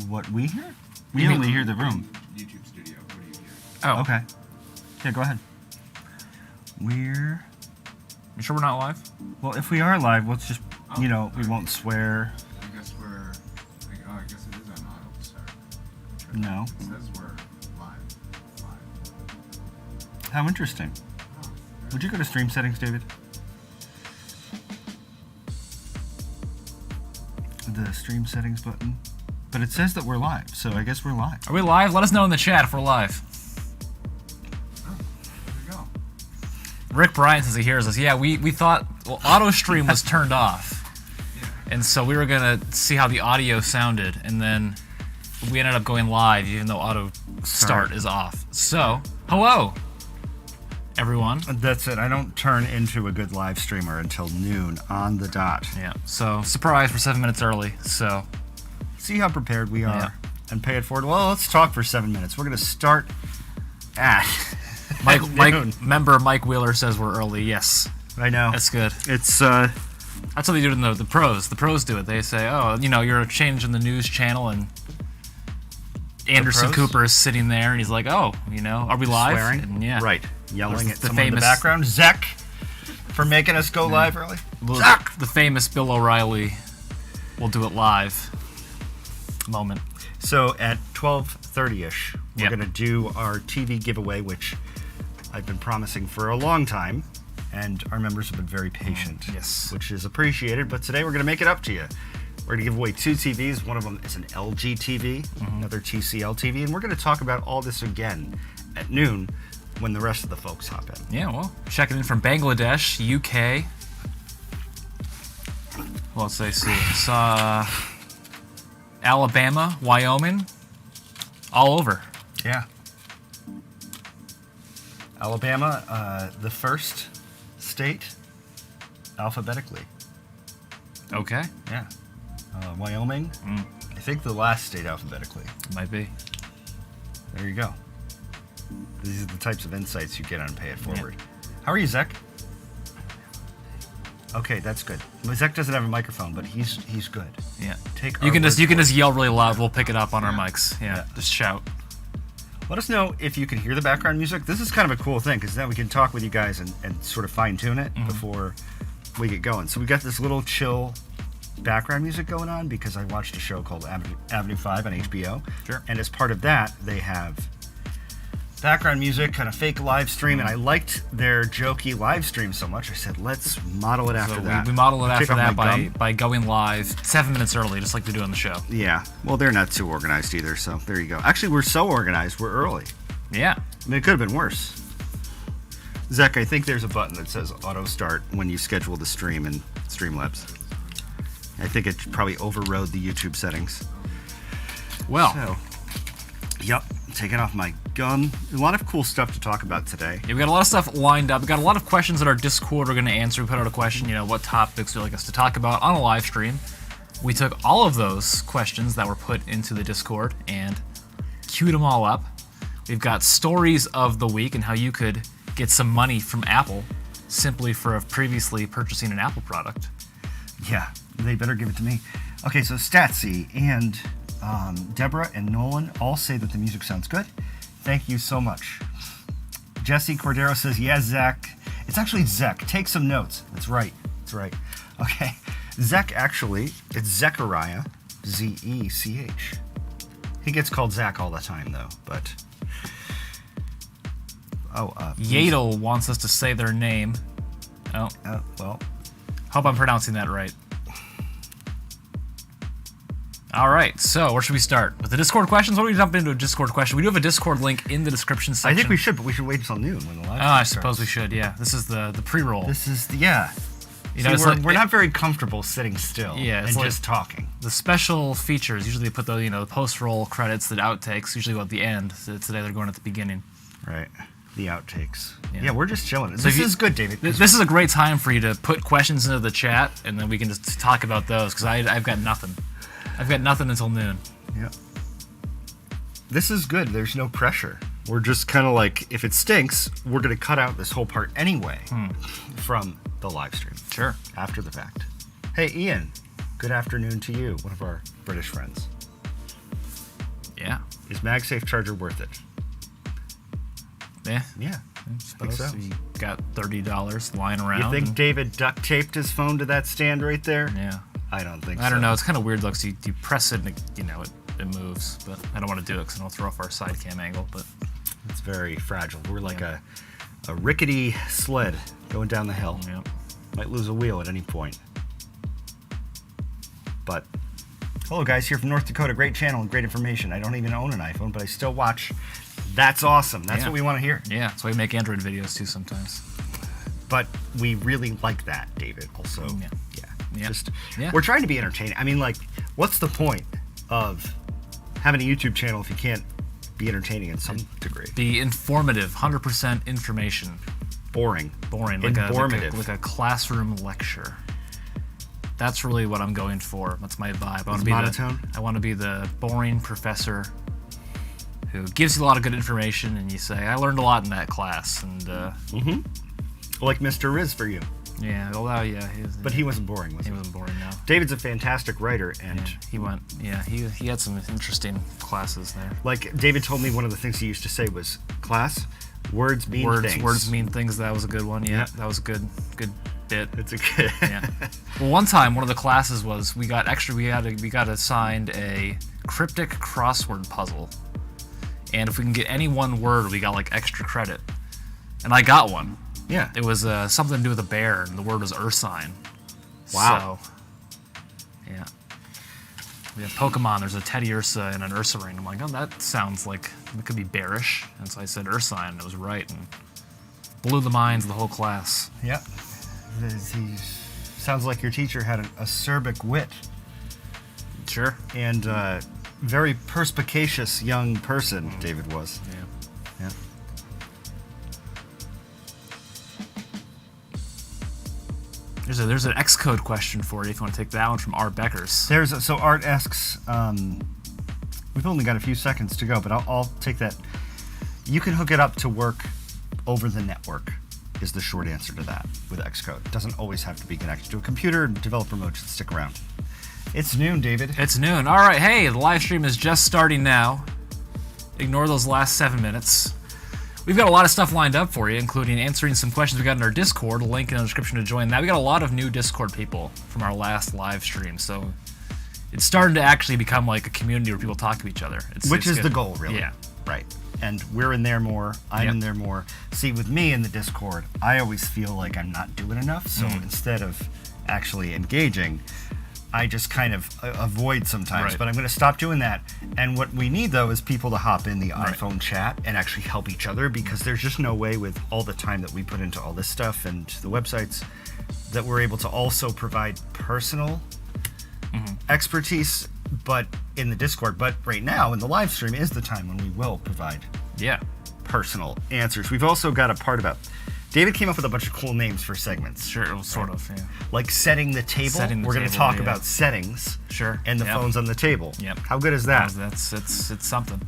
What we hear? We only hear the room. YouTube studio. What do you hear? Oh. Okay. Yeah, go ahead. You sure we're not live? Well, if we are live, let's just, we won't swear. I guess we're... I guess it is on auto start. No. It says we're live. How interesting. Oh, Would you go to stream settings, David? The stream settings button. But it says that we're live, so I guess we're live. Are we live? Let us know in the chat if we're live. there we go. Rick Bryant says he hears us. Yeah, we thought auto stream was turned off. And so we were going to see how the audio sounded, and then we ended up going live even though auto start is off. So, hello, everyone. That's it. I don't turn into a good live streamer until noon on the dot. Yeah, so surprise, we're 7 minutes early, so... See how prepared we are Yeah. and pay it forward. Well, let's talk for 7 minutes. We're going to start at Member Mike Wheeler says we're early. Yes, I know. that's good. It's, That's what they do in the pros. The pros do it. They say, oh, you're changing the news channel, and Anderson pros? Cooper is sitting there, and he's like, oh, are we live? swearing. And yeah. Right. Yelling at The someone in the famous- background. Zach, for making us go live early. The famous Bill O'Reilly will do it live moment. So at 12:30ish, we're Yep. going to do our TV giveaway, which I've been promising for a long time, and our members have been very patient. Yes. Which is appreciated, but today we're going to make it up to you. We're going to give away 2 TVs. One of them is an LG TV, another TCL TV, and we're going to talk about all this again at noon when the rest of the folks hop in. Yeah, well, checking in from Bangladesh, UK. Well, let's see. Alabama, Wyoming, all over. Yeah. Alabama, the first state alphabetically. Okay, Yeah. Wyoming, I think the last state alphabetically. might be. There you go. These are the types of insights you get on Pay It Forward. How are you, Zach? Okay, that's good. Well, Zach doesn't have a microphone, but he's good. Yeah. Take You our can just word for it. yell really loud. We'll pick it up on our mics. Yeah, just shout. Let us know if you can hear the background music. This is kind of a cool thing because then we can talk with you guys and sort of fine tune it before we get going. So we got this little chill background music going on because I watched a show called Avenue 5 on HBO. Sure. And as part of that, they have background music, kind of fake live stream, and I liked their jokey live stream so much, I said, let's model it after So that. we model it Take after off that my gum. by going live 7 minutes early, just like we do on the show. Yeah, well, they're not too organized either, so there you go. Actually, we're so organized, we're early. Yeah. I mean, it could have been worse. Zach, I think there's a button that says auto start when you schedule the stream in Streamlabs. I think it probably overrode the YouTube settings. Well, So, yep, taking off my gum. A lot of cool stuff to talk about today. yeah, we got a lot of stuff lined up. We got a lot of questions in our Discord we're going to answer. We put out a question, what topics you'd like us to talk about on a live stream. We took all of those questions that were put into the Discord and queued them all up. We've got stories of the week and how you could get some money from Apple simply for previously purchasing an Apple product. Yeah, they better give it to me. Okay, so Statsy and Deborah and Nolan all say that the music sounds good. Thank you so much. Jesse Cordero says, yes, Zach. It's actually Zech. Take some notes. That's right. That's right. Okay. Zech, actually, it's Zechariah, Z-E-C-H. He gets called Zach all the time, though, but... Yadel wants us to say their name. Oh, well, hope I'm pronouncing that right. All right, so where should we start? With the Discord questions? What do we jump into a Discord question? We do have a Discord link in the description section. I think we should, but we should wait until noon when the live Oh, I stream suppose we starts. should, yeah. This is the pre-roll. This is, yeah. See, it's we're not very comfortable sitting still Yeah, it's and like- just talking. The special features, usually they put the post-roll credits, the outtakes, usually at the end. So today they're going at the beginning. Right. The outtakes. Yeah. Yeah, we're just chilling. So This if you- is good, David. This is a great time for you to put questions into the chat, and then we can just talk about those, because I've got nothing. I've got nothing until noon. Yeah. This is good. There's no pressure. We're just kind of like, if it stinks, we're going to cut out this whole part anyway from the live stream. Sure. After the fact. Hey, Ian. Good afternoon to you, one of our British friends. Yeah. Is MagSafe charger worth it? Yeah. Yeah. I suppose so. you got $30 lying around. You think and- David duct taped his phone to that stand right there? Yeah. I don't think so. I don't know. It's kind of weird though, 'cause you press it and it moves. But I don't want to do it because it'll throw off our side cam angle. But It's very fragile. We're like a rickety sled going down the hill. yeah. Might lose a wheel at any point. But hello guys, here from North Dakota. Great channel and great information. I don't even own an iPhone, but I still watch. That's awesome. That's Yeah. what we want to hear. Yeah. So we make Android videos too sometimes. But we really like that, David. Also, Yeah. Yeah. Just Yeah. we're trying to be entertaining. I mean, like, what's the point of having a YouTube channel if you can't be entertaining in some degree? Be informative, 100% information. Boring. Boring, Informative. like a classroom lecture. That's really what I'm going for. That's my vibe. Monotone? I want to be the boring professor who gives you a lot of good information, and you say, "I learned a lot in that class." And Like Mr. Riz for you. yeah, although But he wasn't boring, was he he? wasn't boring now. David's a fantastic writer, and He went. Yeah, he had some interesting classes there. like David told me, one of the things he used to say was, "Class, words mean things." Words mean things. That was a good one. Yeah, Yeah. that was a good bit. It's a good. Yeah. Well, one time, one of the classes was we got assigned a cryptic crossword puzzle, and if we can get any one word, we got like extra credit. And I got one. Yeah. It was something to do with a bear, and the word was ursine. Wow. So, yeah. We have Pokemon. There's a Teddy Ursa and an Ursa ring. I'm like, oh, that sounds like it could be bearish. And so I said ursine, and it was right, and blew the minds of the whole class. Yep. He sounds like your teacher had an acerbic wit Sure. and very perspicacious young person. David was. Yeah. Yeah. There's an Xcode question for you if you want to take that one from R. Beckers. So Art asks. We've only got a few seconds to go, but I'll take that. You can hook it up to work over the network. Is the short answer to that with Xcode. It doesn't always have to be connected to a computer. Developer mode should stick around. It's noon, David. It's noon. All right, hey, the live stream is just starting now. Ignore those last 7 minutes. We've got a lot of stuff lined up for you, including answering some questions we got in our Discord. A link in the description to join that. We got a lot of new Discord people from our last live stream, so it's starting to actually become like a community where people talk to each other. Which is good. the goal, really. Yeah. Right. And we're in there more. I'm Yep. in there more. See, with me in the Discord, I always feel like I'm not doing enough. So Mm. instead of actually engaging, I just kind of avoid sometimes. Right. But I'm going to stop doing that. And what we need, though, is people to hop in the Right. iPhone chat and actually help each other, because there's just no way with all the time that we put into all this stuff and the websites that we're able to also provide personal expertise, but in the Discord. But right now, in the live stream, is the time when we will provide Yeah. personal answers. We've also got a part about. David came up with a bunch of cool names for segments. Sure, sort of, yeah. Like setting the table. Setting the We're going to table, talk yeah. about settings. Sure. And the Yep. phones on the table. Yep. How good is that? It's something.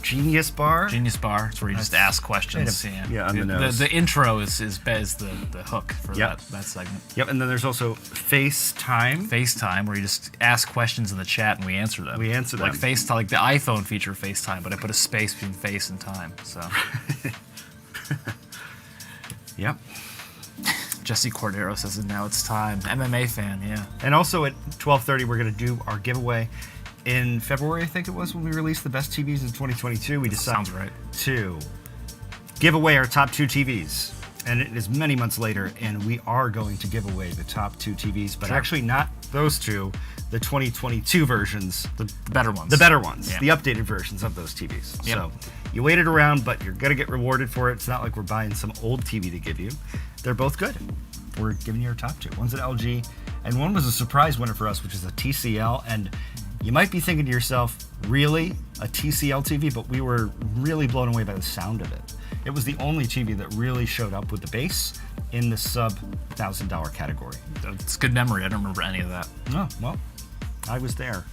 Genius Bar. Genius Bar. It's where you just That's ask questions. kind of- yeah, on the nose. The intro is the hook for Yep. that segment. Yep. And then there's also FaceTime. FaceTime, where you just ask questions in the chat and we answer them. We answer Like them. FaceTime, like the iPhone feature of FaceTime, but I put a space between face and time. So Yep. Jesse Cordero says, "Now it's time." MMA fan, yeah. And also at 12:30, we're going to do our giveaway. In February, I think it was, when we released the best TVs in 2022, we decided Sounds right. to give away our top 2 TVs. And it is many months later, and we are going to give away the top 2 TVs, but Sure. actually not those two, the 2022 versions, The better ones. the better ones, Yeah. the updated versions of those TVs. Yep. So you waited around, but you're going to get rewarded for it. It's not like we're buying some old TV to give you. They're both good. We're giving you our top 2. One's an LG, and one was a surprise winner for us, which is a TCL. And you might be thinking to yourself, really? A TCL TV? But we were really blown away by the sound of it. It was the only TV that really showed up with the bass in the sub $1,000 category. It's good memory. I don't remember any of that. Oh, well, I was there.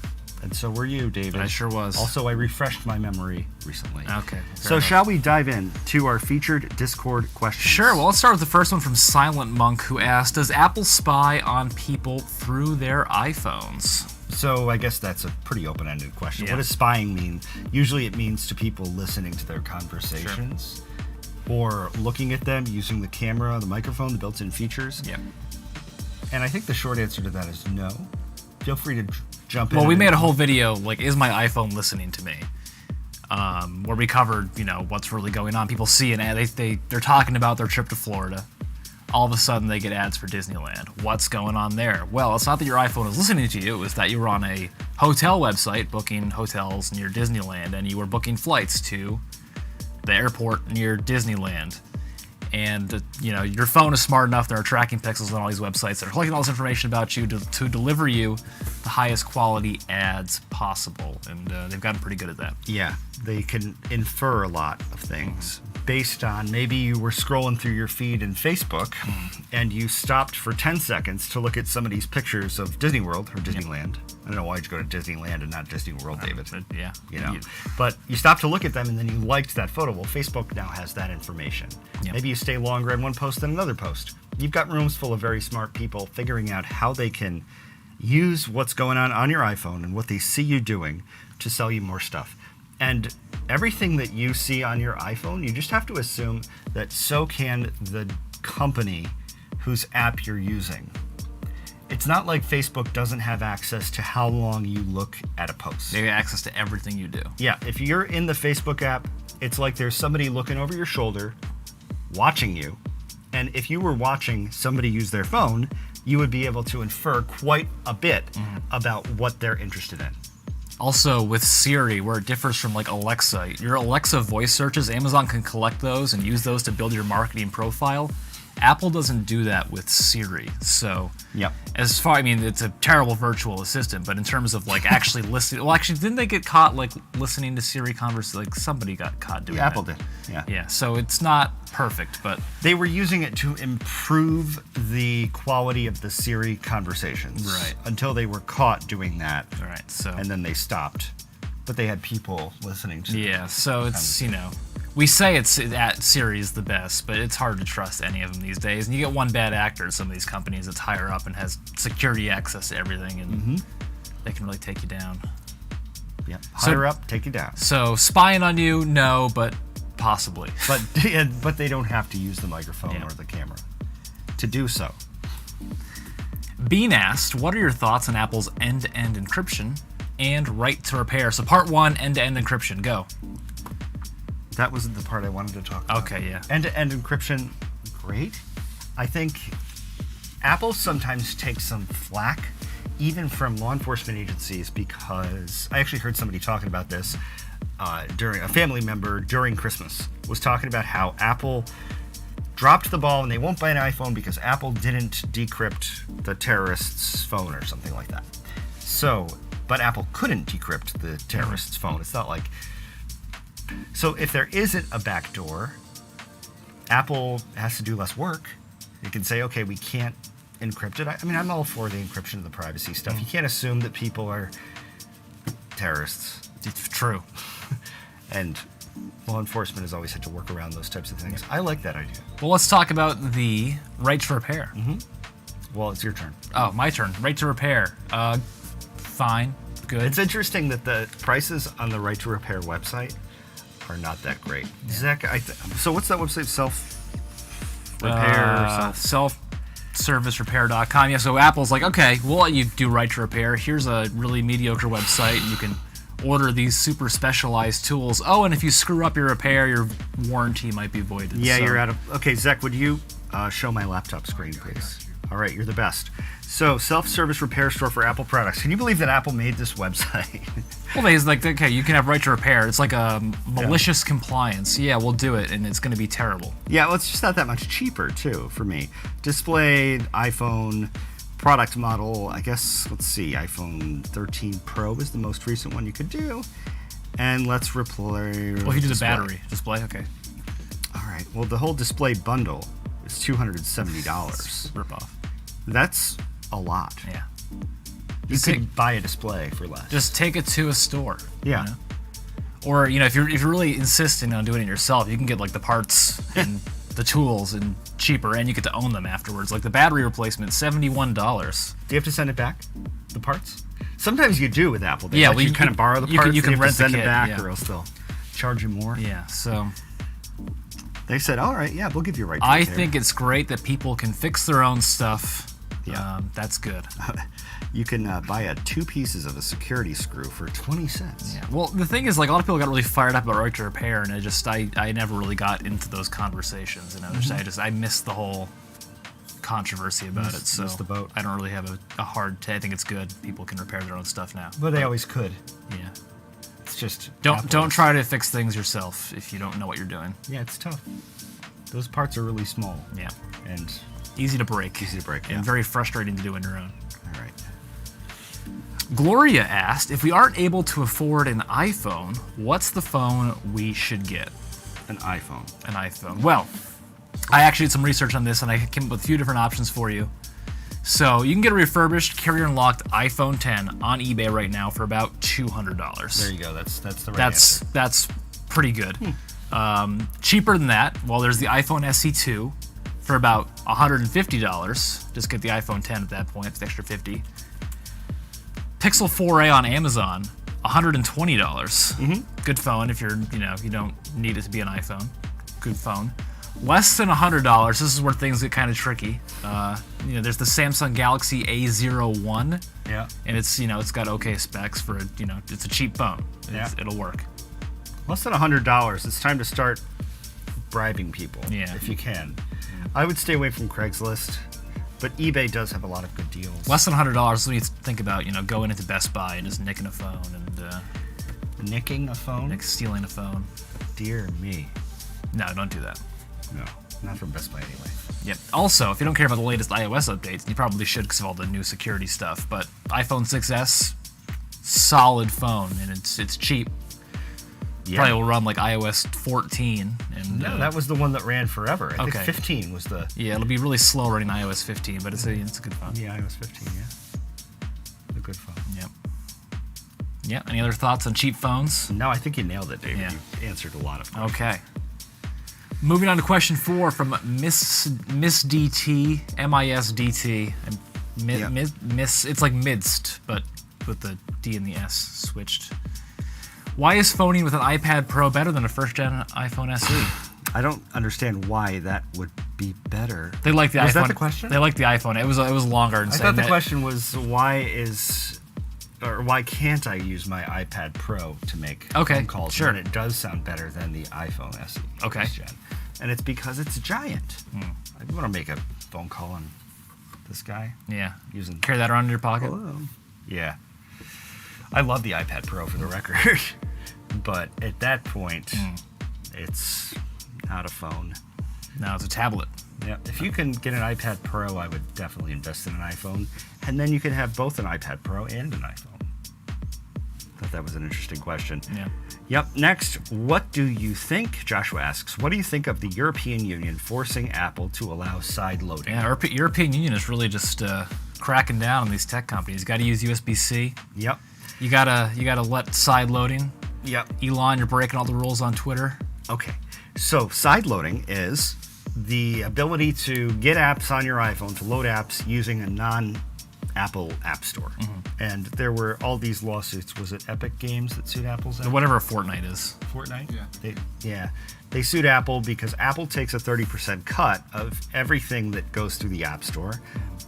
And so were you, David. I sure was. Also, I refreshed my memory recently. Okay. So shall we dive in to our featured Discord questions? Sure. Well, let's start with the first one from Silent Monk, who asked, "Does Apple spy on people through their iPhones?" So I guess that's a pretty open-ended question. Yeah. What does spying mean? Usually it means to people listening to their conversations or looking at them using the camera, the microphone, the built-in features. Yeah. And I think the short answer to that is no. Feel free to jump in. Well, we made a whole video, like, is my iPhone listening to me? Where we covered, what's really going on. People see an ad, they're talking about their trip to Florida. All of a sudden, they get ads for Disneyland. What's going on there? Well, it's not that your iPhone is listening to you. It's that you were on a hotel website booking hotels near Disneyland, and you were booking flights to the airport near Disneyland. And, your phone is smart enough. There are tracking pixels on all these websites that are collecting all this information about you to deliver you the highest quality ads possible. And they've gotten pretty good at that. Yeah, they can infer a lot of things based on maybe you were scrolling through your feed in Facebook and you stopped for 10 seconds to look at somebody's pictures of Disney World or Disneyland. I don't know why you'd go to Disneyland and not Disney World, David. Yeah. But you stopped to look at them and then you liked that photo. Well, Facebook now has that information. Yep. Maybe you stay longer in one post than another post. You've got rooms full of very smart people figuring out how they can use what's going on your iPhone and what they see you doing to sell you more stuff. And everything that you see on your iPhone, you just have to assume that so can the company whose app you're using. It's not like Facebook doesn't have access to how long you look at a post. They have access to everything you do. Yeah, if you're in the Facebook app, it's like there's somebody looking over your shoulder, watching you. And if you were watching somebody use their phone, you would be able to infer quite a bit about what they're interested in. Also, with Siri, where it differs from like Alexa, your Alexa voice searches, Amazon can collect those and use those to build your marketing profile. Apple doesn't do that with Siri. So, it's a terrible virtual assistant, but in terms of like actually listening, well, actually, didn't they get caught like listening to Siri converse? Like somebody got caught doing that. Apple did. Yeah. Yeah. So it's not perfect, but they were using it to improve the quality of the Siri conversations. Right. Until they were caught doing that. Right. So. And then they stopped. But they had people listening to Yeah. So it's we say Siri is the best, but it's hard to trust any of them these days. And you get one bad actor at some of these companies that's higher up and has security access to everything, and they can really take you down. Yeah, higher up, take you down. So spying on you, no, but possibly. But they don't have to use the microphone or the camera to do so. Bean asked, what are your thoughts on Apple's end-to-end encryption and right to repair? So part one, end-to-end encryption, go. That was the part I wanted to talk about. Okay, yeah. End-to-end encryption, great. I think Apple sometimes takes some flack, even from law enforcement agencies, because I actually heard somebody talking about this during a family member during Christmas was talking about how Apple dropped the ball and they won't buy an iPhone because Apple didn't decrypt the terrorist's phone or something like that. So, but Apple couldn't decrypt the terrorist's phone. It's not like... So if there isn't a backdoor, Apple has to do less work. It can say, okay, we can't encrypt it. I mean, I'm all for the encryption of the privacy stuff. You can't assume that people are terrorists. It's true. And law enforement has always had to work around those types of things. I like that idea. Well, let's talk about the right to repair. Well, it's your turn. Oh, my turn. Right to repair. Fine. Good. It's interesting that the prices on the right to repair website are not that great. Zach, so what's that website? Self-servicerepair.com. Yeah, so Apple's like, okay, we'll let you do right to repair. Here's a really mediocre website, and you can order these super specialized tools. Oh, and if you screw up your repair, your warranty might be voided. Yeah, you're out of... Okay, Zach, would you show my laptop screen, please? All right, you're the best. So, self-service repair store for Apple products. Can you believe that Apple made this website? Well, it's like, okay, you can have right to repair. It's like a malicious compliance. Yeah, we'll do it, and it's going to be terrible. Yeah, well, it's just not that much cheaper, too, for me. Displayed iPhone product model, I guess, let's see, iPhone 13 Pro is the most recent one you could do. And let's replay... Well, if you do the battery display, okay. All right, well, the whole display bundle is $270. Rip off. That's a lot. Yeah. You could buy a display for less. Just take it to a store. Yeah. You know? Or, if you're really insisting on doing it yourself, you can get like the parts and the tools and cheaper, and you get to own them afterwards. Like the battery replacement, $71. Do you have to send it back? The parts? Sometimes you do with Apple. They Yeah, let well, you kind of borrow the parts. you can and you have rent to send the it kit, back, yeah. or else they'll charge you more. Yeah, so They said, all right, yeah, we'll give you a right to I repair. think it's great that people can fix their own stuff. Yeah. That's good. You can buy 2 pieces of a security screw for 20 cents. Yeah. Well, the thing is, like, a lot of people got really fired up about right to repair, and I never really got into those conversations. You know, I missed the whole controversy about it. So missed the boat. I don't really have a hard. I think it's good. People can repair their own stuff now. But they always could. Yeah. It's just Don't try to fix things yourself if you don't know what you're doing. Yeah, it's tough. Those parts are really small. Yeah. And Easy to break. easy to break. Yeah. And very frustrating to do on your own. All right. Gloria asked, if we aren't able to afford an iPhone, what's the phone we should get? An iPhone. An iPhone. Well, I actually did some research on this, and I came up with a few different options for you. So you can get a refurbished, carrier-unlocked iPhone 10 on eBay right now for about $200. There you go. That's the right answer. That's pretty good. Cheaper than that, well, there's the iPhone SE2 for about $150. Just get the iPhone 10 at that point. It's the extra $50. Pixel 4a on Amazon, $120. Good phone if you don't need it to be an iPhone. Good phone. Less than $100. This is where things get kind of tricky. There's the Samsung Galaxy A01. Yeah. And it's got okay specs for it's a cheap phone. It'll work. Less than $100. It's time to start bribing people. Yeah. If you can. I would stay away from Craigslist, but eBay does have a lot of good deals. Less than $100. So you think about going into Best Buy and just nicking a phone and Nicking a phone? stealing a phone. Dear me. No, don't do that. No, not from Best Buy anyway. Yep. Also, if you don't care about the latest iOS updates, you probably should because of all the new security stuff. But iPhone 6s, solid phone, and it's cheap. Yeah. Probably will run like iOS 14. And No, that was the one that ran forever. I think Okay. 15 was the... yeah, it'll be really slow running iOS 15, but it's a good phone. Yeah, iOS 15, yeah. A good phone. Yep. Yeah. Any other thoughts on cheap phones? No, I think you nailed it, David. Yeah. You answered a lot of questions. Okay. Moving on to question 4 from Miss DT, MISDT. Yeah. Miss, it's like midst, but with the D and the S switched. Why is phoning with an iPad Pro better than a first-gen iPhone SE? I don't understand why that would be better. They like the Was iPhone. that the question? They like the iPhone. It was longer. And I thought the question was why can't I use my iPad Pro to make phone calls sure. when it does sound better than the iPhone SE? Okay. first gen? And it's because it's giant. I want to make a phone call on this guy Yeah. using... Carry that around in your pocket. Hello. Yeah. I love the iPad Pro for the record. But at that point, it's not a phone. No, it's a tablet. Yeah. If you can get an iPad Pro, I would definitely invest in an iPhone. And then you can have both an iPad Pro and an iPhone. Thought that was an interesting question. Yeah. Yep. Next, what do you think? Joshua asks, what do you think of the European Union forcing Apple to allow side loading? Yeah, our European Union is really just cracking down on these tech companies. You got to use USB-C. Yep. You gotta let side loading. Yep. Elon, you're breaking all the rules on Twitter. Okay. So side loading is the ability to get apps on your iPhone, to load apps using a non-Apple app store. And there were all these lawsuits. Was it Epic Games that sued Apple's app? Whatever Fortnite is. Fortnite? Yeah. They sued Apple because Apple takes a 30% cut of everything that goes through the App Store,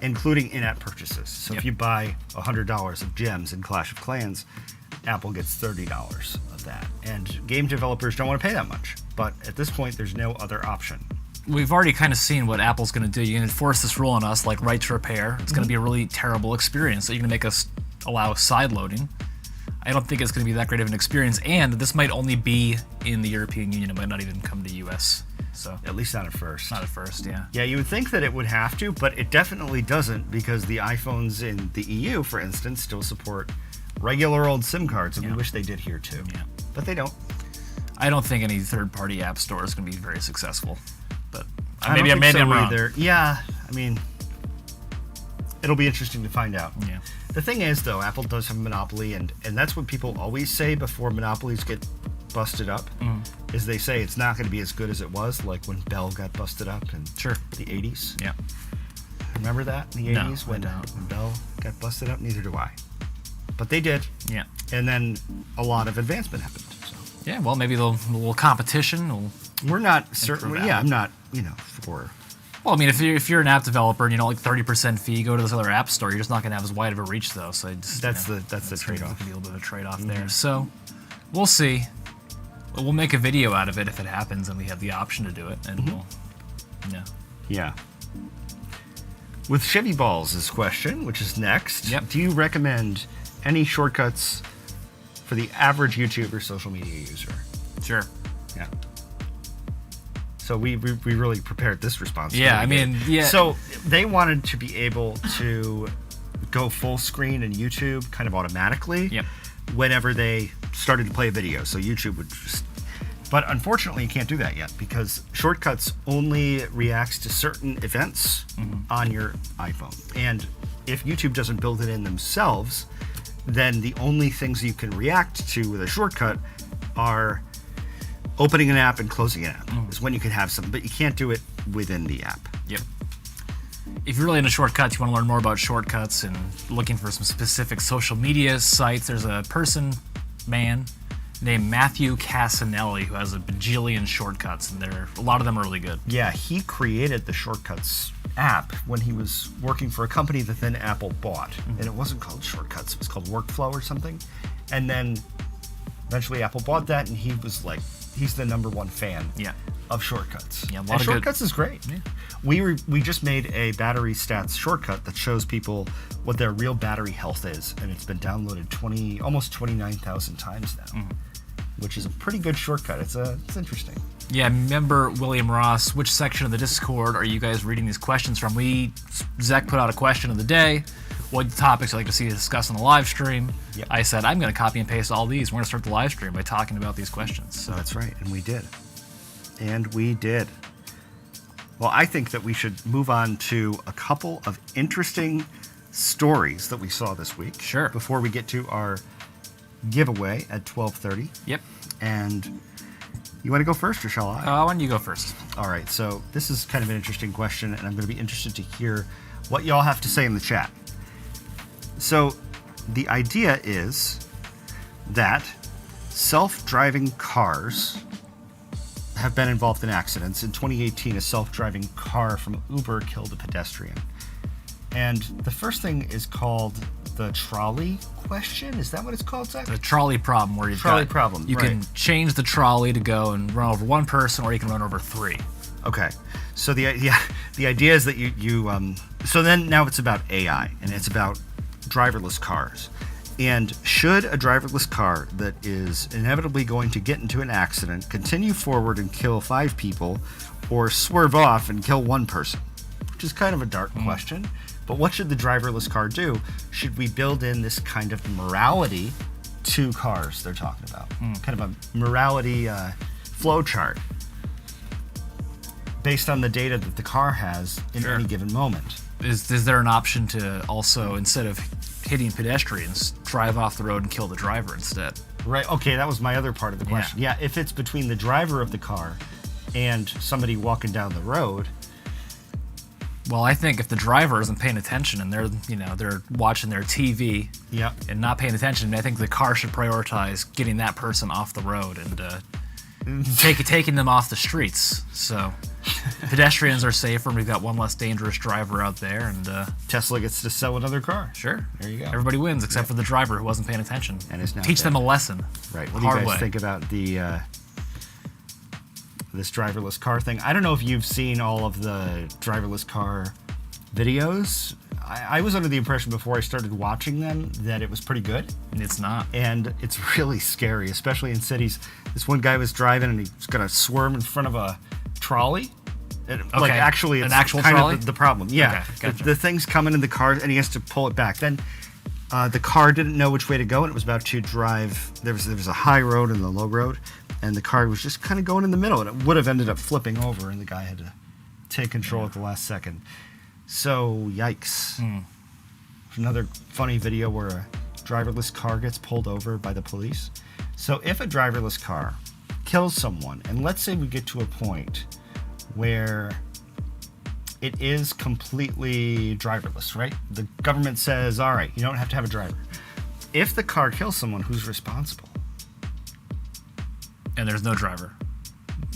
including in-app purchases. So if you buy $100 of gems in Clash of Clans, Apple gets $30 of that. And game developers don't want to pay that much. But at this point, there's no other option. We've already kind of seen what Apple's going to do. You're going to enforce this rule on us, like right to repair. It's going to be a really terrible experience. So you're going to make us allow side loading. I don't think it's going to be that great of an experience. And this might only be in the European Union. It might not even come to US. So At least not at first. not at first, yeah. Yeah, you would think that it would have to, but it definitely doesn't because the iPhones in the EU, for instance, still support regular old SIM cards, and we wish they did here too. Yeah. But they don't. I don't think any third-party app store is going to be very successful. But I maybe don't think so I'm wrong. either. Yeah, I mean, it'll be interesting to find out. Yeah. The thing is, though, Apple does have a monopoly, and that's what people always say before monopolies get busted up is they say it's not going to be as good as it was, like when Bell got busted up in the 80s. Yeah. Remember that in the 80s when Bell got busted up? Neither do I. But they did. Yeah. And then a lot of advancement happened. So. Yeah, well, maybe a little competition will... We're not certain. Yeah, I'm not, for... Well, I mean, if you're an app developer and you know, like 30% fee, go to this other app store. You're just not going to have as wide of a reach, though. So that's the trade-off. Going to be a little bit of a trade-off there. So we'll see. We'll make a video out of it if it happens, and we have the option to do it, and we'll. Yeah. With Chevy Balls' question, which is next. Yep. Do you recommend any shortcuts for the average YouTuber social media user? Sure. Yeah. So we really prepared this response. Yeah, I mean, yeah. So they wanted to be able to go full screen in YouTube kind of automatically whenever they started to play a video. So YouTube would just... But unfortunately, you can't do that yet because Shortcuts only reacts to certain events on your iPhone. And if YouTube doesn't build it in themselves, then the only things you can react to with a shortcut are opening an app and closing an app is when you can have some, but you can't do it within the app. Yep. If you're really into shortcuts, you want to learn more about shortcuts and looking for some specific social media sites, there's a man named Matthew Casanelli who has a bajillion shortcuts, and a lot of them are really good. Yeah, he created the Shortcuts app when he was working for a company that then Apple bought. And it wasn't called Shortcuts, it was called Workflow or something. And then eventually Apple bought that, and he was like, he's the #1 fan of Shortcuts. Yeah, and Shortcuts is great. Yeah. We just made a battery stats shortcut that shows people what their real battery health is, and it's been downloaded almost 29,000 times now, which is a pretty good shortcut. It's interesting. Yeah, member William Ross, which section of the Discord are you guys reading these questions from? Zach put out a question of the day. What topics you'd like to see discussed on the live stream? Yep. I said, I'm going to copy and paste all these. We're going to start the live stream by talking about these questions. So. That's right, and we did. Well, I think that we should move on to a couple of interesting stories that we saw this week. Sure. Before we get to our giveaway at 12:30. Yep. And you want to go first, or shall I? Why don't you go first? All right, so this is kind of an interesting question, and I'm going to be interested to hear what y'all have to say in the chat. So the idea is that self-driving cars have been involved in accidents. In 2018, a self-driving car from Uber killed a pedestrian. And the first thing is called the trolley question. Is that what it's called, Zach? The trolley problem, where you can change the trolley to go and run over one person, or you can run over three. Okay. So the idea is that so then now it's about AI, and it's about driverless cars. And should a driverless car that is inevitably going to get into an accident continue forward and kill 5 people, or swerve off and kill 1 person? Which is kind of a dark question. But what should the driverless car do? Should we build in this kind of morality to cars they're talking about? Kind of a morality flow chart based on the data that the car has in any given moment. Is there an option to also, instead of hitting pedestrians, drive off the road and kill the driver instead? Right. Okay, that was my other part of the question. Yeah, if it's between the driver of the car and somebody walking down the road. Well, I think if the driver isn't paying attention and they're watching their TV and not paying attention, I think the car should prioritize getting that person off the road and taking them off the streets. So pedestrians are safer, and we've got one less dangerous driver out there. And Tesla gets to sell another car. Sure. There you go. Everybody wins except for the driver who wasn't paying attention. And is now Teach them a lesson. Right. What do you guys think about this driverless car thing? I don't know if you've seen all of the driverless car videos. I was under the impression before I started watching them that it was pretty good. It's not. And it's really scary, especially in cities. This one guy was driving and he's going to swerve in front of a trolley. Like, actually, it's an actual kind trolley? of the problem. Yeah. Okay, gotcha. The thing's coming in the car and he has to pull it back. Then the car didn't know which way to go, and it was about to drive. There was a high road and a low road, and the car was just kind of going in the middle, and it would have ended up flipping over, and the guy had to take control at the last second. So, yikes. Another funny video where a driverless car gets pulled over by the police. So if a driverless car kills someone, and let's say we get to a point where it is completely driverless, right? The government says, all right, you don't have to have a driver. If the car kills someone, who's responsible? And there's no driver.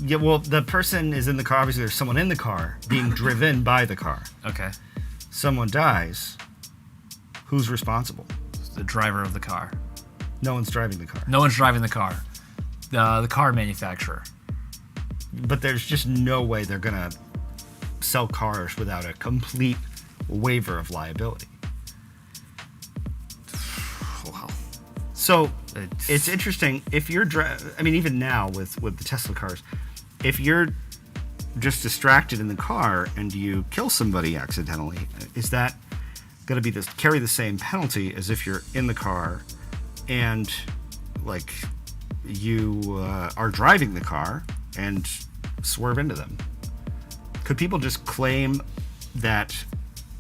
Yeah, well, the person is in the car. Obviously, there's someone in the car being driven by the car. Okay. Someone dies. Who's responsible? The driver of the car. No one's driving the car. No one's driving the car. The car manufacturer. But there's just no way they're going to sell cars without a complete waiver of liability. Wow. So it's interesting. If you're even now with the Tesla cars, if you're just distracted in the car and you kill somebody accidentally, is that going to be carry the same penalty as if you're in the car and like you are driving the car and swerve into them? Could people just claim that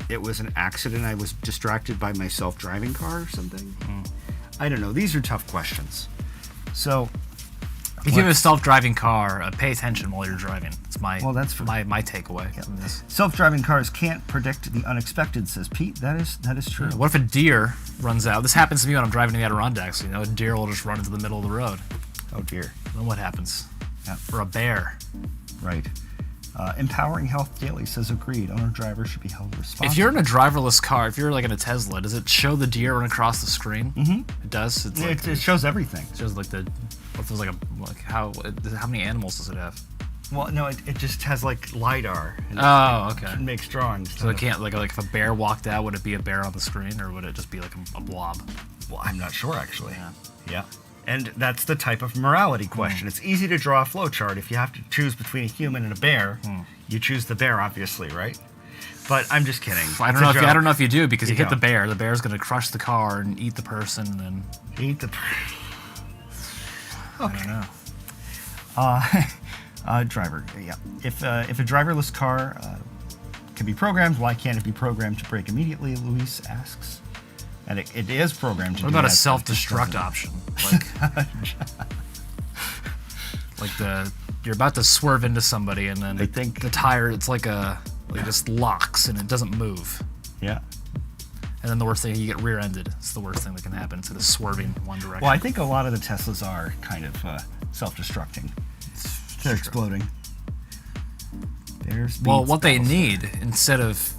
it was an accident? I was distracted by my self-driving car or something? I don't know. These are tough questions. So, if you have a self-driving car, pay attention while you're driving. It's my my takeaway from this. Self-driving cars can't predict the unexpected, says Pete. That is true. What if a deer runs out? This happens to me when I'm driving in the Adirondacks. A deer will just run into the middle of the road. Oh dear. Then what happens? Yeah. Or a bear. Right. Empowering Health Daily says agreed. Owner driver should be held responsible. If you're in a driverless car, if you're like in a Tesla, does it show the deer run across the screen? Mm-hmm. It does. It shows everything. It shows how many animals does it have? Well, no, it just has like LiDAR. And okay. It makes drawings. So it can't like if a bear walked out, would it be a bear on the screen, or would it just be like a blob? Well, I'm not sure actually. Yeah. And that's the type of morality question. It's easy to draw a flowchart. If you have to choose between a human and a bear, you choose the bear, obviously, right? But I'm just kidding. I don't know if you do, because you hit the bear. The bear's going to crush the car and eat the person, and then eat the. Okay. I don't know. Driver. Yeah. If a driverless car can be programmed, why can't it be programmed to brake immediately? Luis asks. And it is programmed to. What about a self-destruct option? You're about to swerve into somebody, and then the tire, it's like it just locks and it doesn't move. Yeah. And then the worst thing, you get rear-ended. It's the worst thing that can happen, instead of swerving one direction. Well, I think a lot of the Teslas are kind of self-destructing. They're exploding. Well, what they need, instead of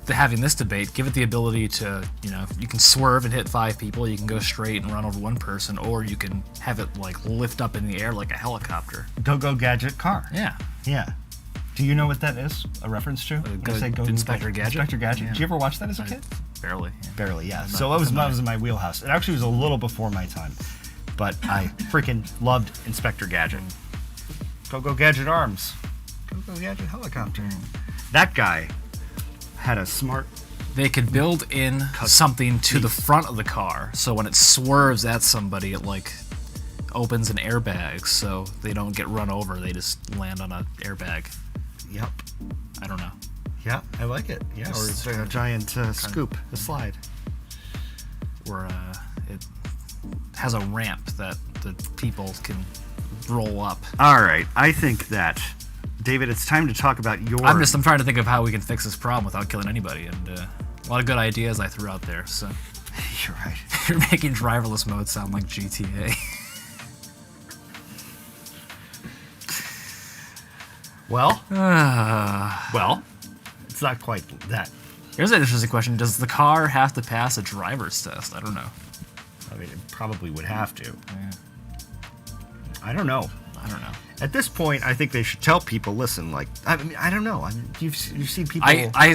having this debate, give it the ability to, you can swerve and hit 5 people, you can go straight and run over one person, or you can have it like lift up in the air like a helicopter. Go-Go Gadget car. Yeah. Yeah. Do you know what that is a reference to? Inspector Gadget? Inspector Gadget. Yeah. Did you ever watch that as a kid? Barely. Yeah. Barely, yeah. So that was in my wheelhouse. It actually was a little before my time, but I freaking loved Inspector Gadget. Go-Go Gadget arms. Go-Go Gadget helicopter. That guy had a smart. They could build in something to the front of the car, so when it swerves at somebody, it like opens an airbag, so they don't get run over. They just land on an airbag. Yep. I don't know. Yeah, I like it. Yeah, or it's a giant scoop, a slide. Or it has a ramp that the people can roll up. All right, I think that, David, it's time to talk about your. I'm trying to think of how we can fix this problem without killing anybody, and a lot of good ideas I threw out there. So you're right. You're making driverless mode sound like GTA. Well, it's not quite that. Here's an interesting question: does the car have to pass a driver's test? I don't know. I mean, it probably would have to. Yeah. I don't know. At this point, I think they should tell people, listen, like, I mean, I don't know. I mean, you've seen people.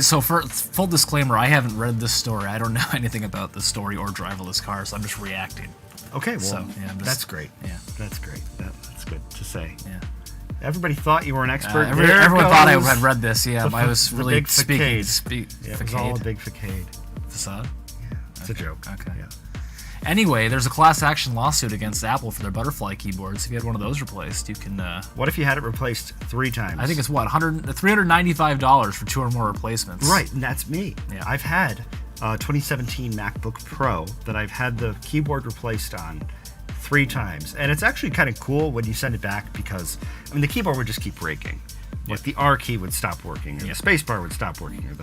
So for full disclaimer, I haven't read this story. I don't know anything about the story or driverless cars. So I'm just reacting. Okay, well, so, that's great. Yeah, that's great. That's good to say. Yeah. Everybody thought you were an expert. Everyone thought I had read this. Yeah, I was really big speaking. It was all a big facade. Facade? Yeah, it's a joke. Okay. Yeah. Anyway, there's a class action lawsuit against Apple for their butterfly keyboards. If you had one of those replaced, you can. What if you had it replaced 3 times? I think it's $395 for 2 or more replacements. Right, and that's me. Yeah. I've had a 2017 MacBook Pro that I've had the keyboard replaced on 3 times. And it's actually kind of cool when you send it back because, I mean, the keyboard would just keep breaking. Like the R key would stop working, or the space bar would stop working, or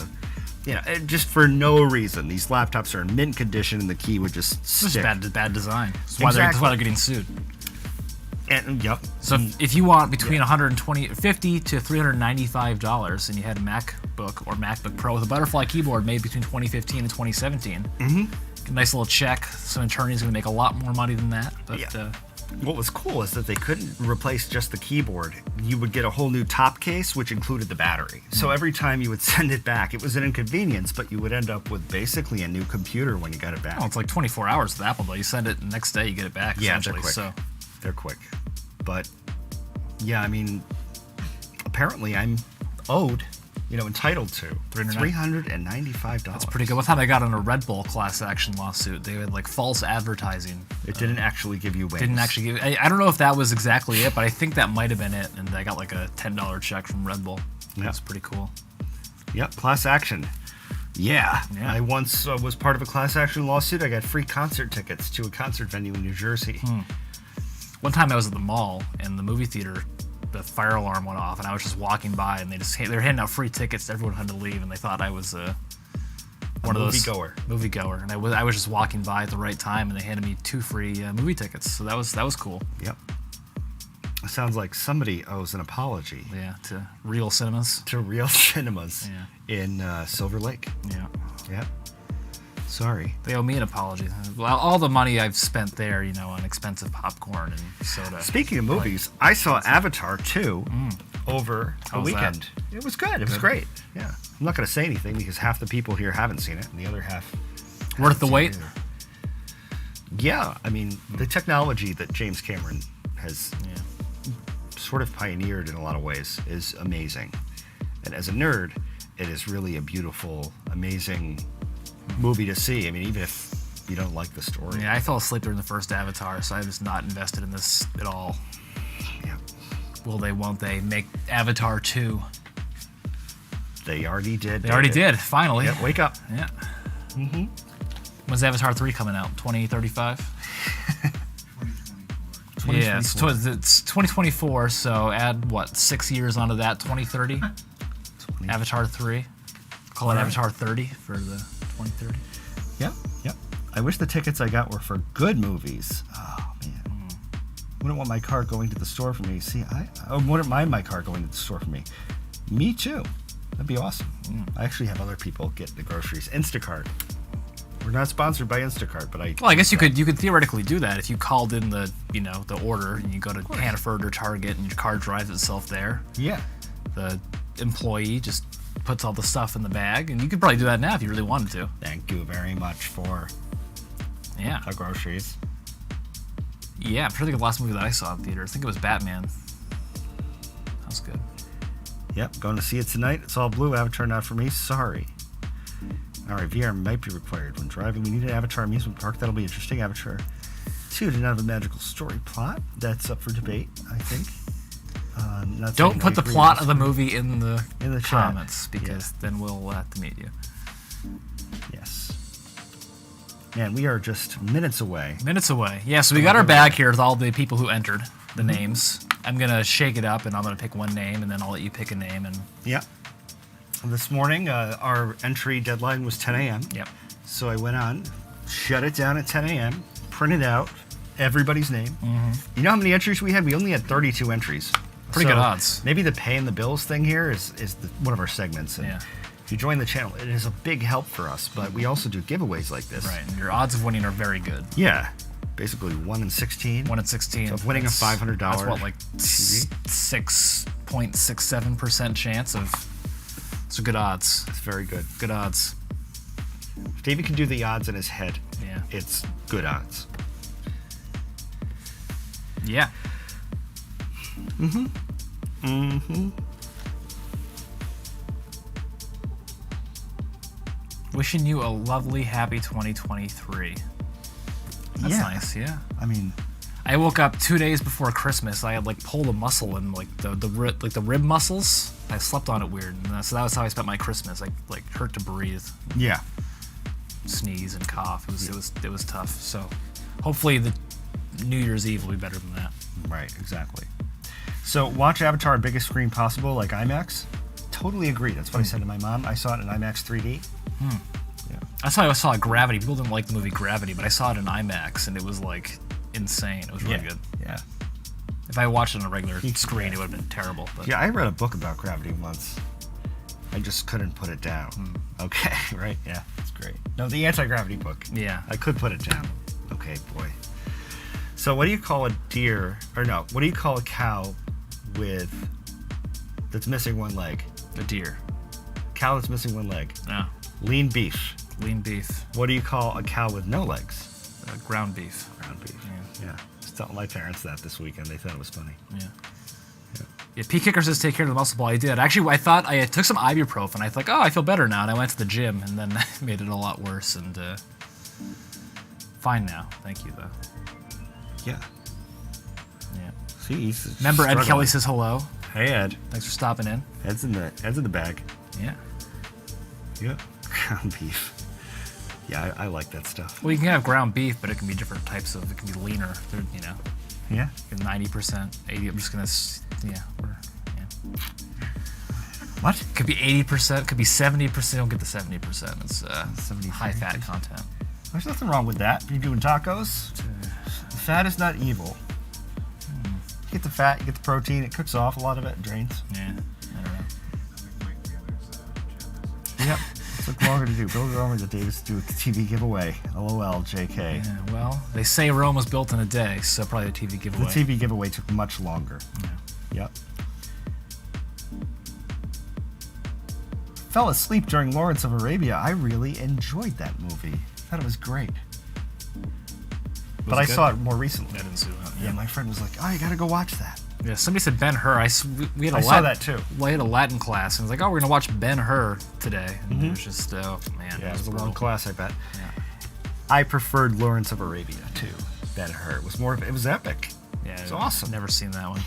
just for no reason. These laptops are in mint condition, and the key would just stick. It's bad design. That's why they're getting sued. And, yep. So if you want between $150 to $395, and you had a MacBook or MacBook Pro with a butterfly keyboard made between 2015 and 2017, a nice little check. Some attorney's going to make a lot more money than that. But what was cool is that they couldn't replace just the keyboard. You would get a whole new top case, which included the battery. So every time you would send it back, it was an inconvenience, but you would end up with basically a new computer when you got it back. Well, it's like 24 hours with Apple, though. You send it the next day, you get it back. Yeah, they're essentially. quick. So they're quick. But, yeah, I mean, apparently I'm owed, entitled to $395. that's pretty good. One time I got in a Red Bull class action lawsuit. They had like false advertising. It didn't actually give you wings. Didn't actually give. I don't know if that was exactly it, but I think that might have been it. And I got like a $10 check from Red Bull. That's pretty cool. Yep, class action. Yeah. I once was part of a class action lawsuit. I got free concert tickets to a concert venue in New Jersey. One time I was at the mall, and the movie theater, the fire alarm went off, and I was just walking by, and they're handing out free tickets. Everyone had to leave, and they thought I was one of those moviegoer. And I was just walking by at the right time, and they handed me 2 free movie tickets. So that was cool. Yep. It sounds like somebody owes an apology. Yeah, to Real Cinemas. In Silver Lake. Yeah. Yep. Sorry. They owe me an apology. Well, all the money I've spent there, on expensive popcorn and soda. Speaking of movies, I saw Avatar 2 over the weekend. It was good. It was great. Yeah. I'm not going to say anything because half the people here haven't seen it, and the other half. Worth the wait? Yeah. I mean, the technology that James Cameron has sort of pioneered in a lot of ways is amazing. And as a nerd, it is really a beautiful, amazing movie to see. I mean, even if you don't like the story. Yeah, I fell asleep during the first Avatar, so I was not invested in this at all. Yeah. Will they, won't they make Avatar 2? They already did. They already did, finally. Yeah, wake up. Yeah. When's Avatar 3 coming out? 2035? 2024. Yeah, it's 2024, so add, 6 years onto that, 2030? Avatar 3. Call it Avatar 30 for the 2030. Yep. I wish the tickets I got were for good movies. Oh, man. Wouldn't want my car going to the store for me. See, I wouldn't mind my car going to the store for me. Me too. That'd be awesome. I actually have other people get the groceries. Instacart. We're not sponsored by Instacart, but I guess you could theoretically do that if you called in the the order and you go to Hannaford or Target and your car drives itself there. Yeah. The employee just puts all the stuff in the bag, and you could probably do that now if you really wanted to. Thank you very much for the groceries. Yeah, I'm trying to think of the last movie that I saw in theater. I think it was Batman. That was good. Yep, going to see it tonight. It's all blue. Avatar not for me. Sorry. All right, VR might be required when driving. We need an Avatar amusement park. That'll be interesting. Avatar 2 did not have a magical story plot. That's up for debate, I think. Don't put the plot of the movie in the chat. comments because then we'll have to meet you. Yes. Man, we are just minutes away. Yeah, so we got our bag here with all the people who entered the names. I'm going to shake it up, and I'm going to pick one name, and then I'll let you pick a name. And yeah. This morning, our entry deadline was 10 a.m. Yep. So I went on, shut it down at 10 a.m., printed out everybody's name. You know how many entries we had? We only had 32 entries. Pretty good odds. Maybe the paying the bills thing here is one of our segments. And if you join the channel, it is a big help for us. But we also do giveays like this. Right, and your odds of winning are very good. Yeah. Basically 1 in 16. 1 in 16. So of winning a $500. That's what, like 6.67% chance of. So good odds. It's very good. Good odds. If David can do the odds in his head, it's good odds. Yeah. Wishing you a lovely, happy 2023. That's nice, yeah. I mean, I woke up 2 days before Christmas. I had pulled a muscle in the rib muscles. I slept on it weird, and so that was how I spent my Christmas. I hurt to breathe. Yeah. Sneeze and cough. It was tough. So hopefully New Year's Eve will be better than that. Right, exactly. So watch Avatar on biggest screen possible, like IMAX. Totally agree. That's what I said to my mom. I saw it in IMAX 3D. Yeah. That's how I saw Gravity. People didn't like the movie Gravity, but I saw it in IMAX, and it was like insane. It was really good. Yeah. If I watched it on a regular screen, it would have been terrible. But Yeah, I read a book about gravity once. I just couldn't put it down. Okay, right? Yeah, that's great. No, the anti-gravity book. Yeah. I could put it down. Okay, boy. So what do you call a deer, or no, what do you call a cow that's missing one leg? A deer. Cow that's missing one leg. No. Lean beef. Lean beef. What do you call a cow with no legs? Ground beef. Ground beef. Yeah. Just telling my parents that this weekend. They thought it was funny. Yeah, P. Kicker says take care of the muscle ball. I did. Actually, I thought I took some ibuprofen. I thought, I feel better now. And I went to the gym, and then made it a lot worse. And fine now. Thank you, though. Yeah. Yeah. See, he's Remember, Ed struggling. Kelly says hello. Hey, Ed. Thanks for stopping in. Ed's in the bag. Yeah. Yeah. Ground beef. Yeah, I like that stuff. Well, you can have ground beef, but it can be different types of. It can be leaner. They're, Yeah. 90%, 80. I'm just gonna. Yeah. What? Could be 80%. Could be 70%. Don't get the 70%. It's 70, high fat content. There's nothing wrong with that. You're doing tacos. Fat is not evil. You get the fat, you get the protein. It cooks off a lot of it, and drains. Yeah. I don't know. I think Mike Wheeler's chat message. Yep. It took longer to do. Bill Romer that Davis do a TV giveaway. LOL, JK. Yeah, well, they say Rome was built in a day, so probably a TV The giveaway. TV giveaway took much longer. Yeah. Yep. Fell asleep during Lawrence of Arabia. I really enjoyed that movie. Thought it was great. But I it good? saw it more recently. I didn't see that. Yeah, my friend was like, "Oh, you gotta go watch that." Yeah, somebody said Ben-Hur. We had a I saw that too. We had a Latin class, and it was like, we're gonna watch Ben-Hur today, and it was just, oh man, Yeah, it it was a brutal. long class, I bet. Yeah, I preferred Lawrence of Arabia too. Ben-Hur. It was it was epic. yeah, It's awesome. Never seen that one.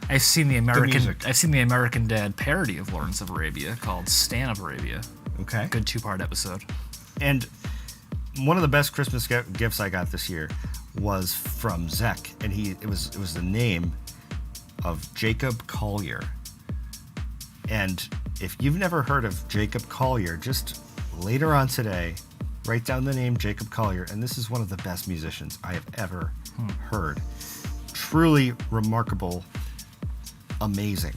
I've seen the American. music. I've seen the American Dad parody of Lawrence of Arabia called Stan of Arabia. Okay. Good 2-part episode. And one of the best Christmas gifts I got this year was from Zek, and it was the name of Jacob Collier. And if you've never heard of Jacob Collier, just later on today, write down the name Jacob Collier, and this is one of the best musicians I have ever heard. Truly remarkable, amazing.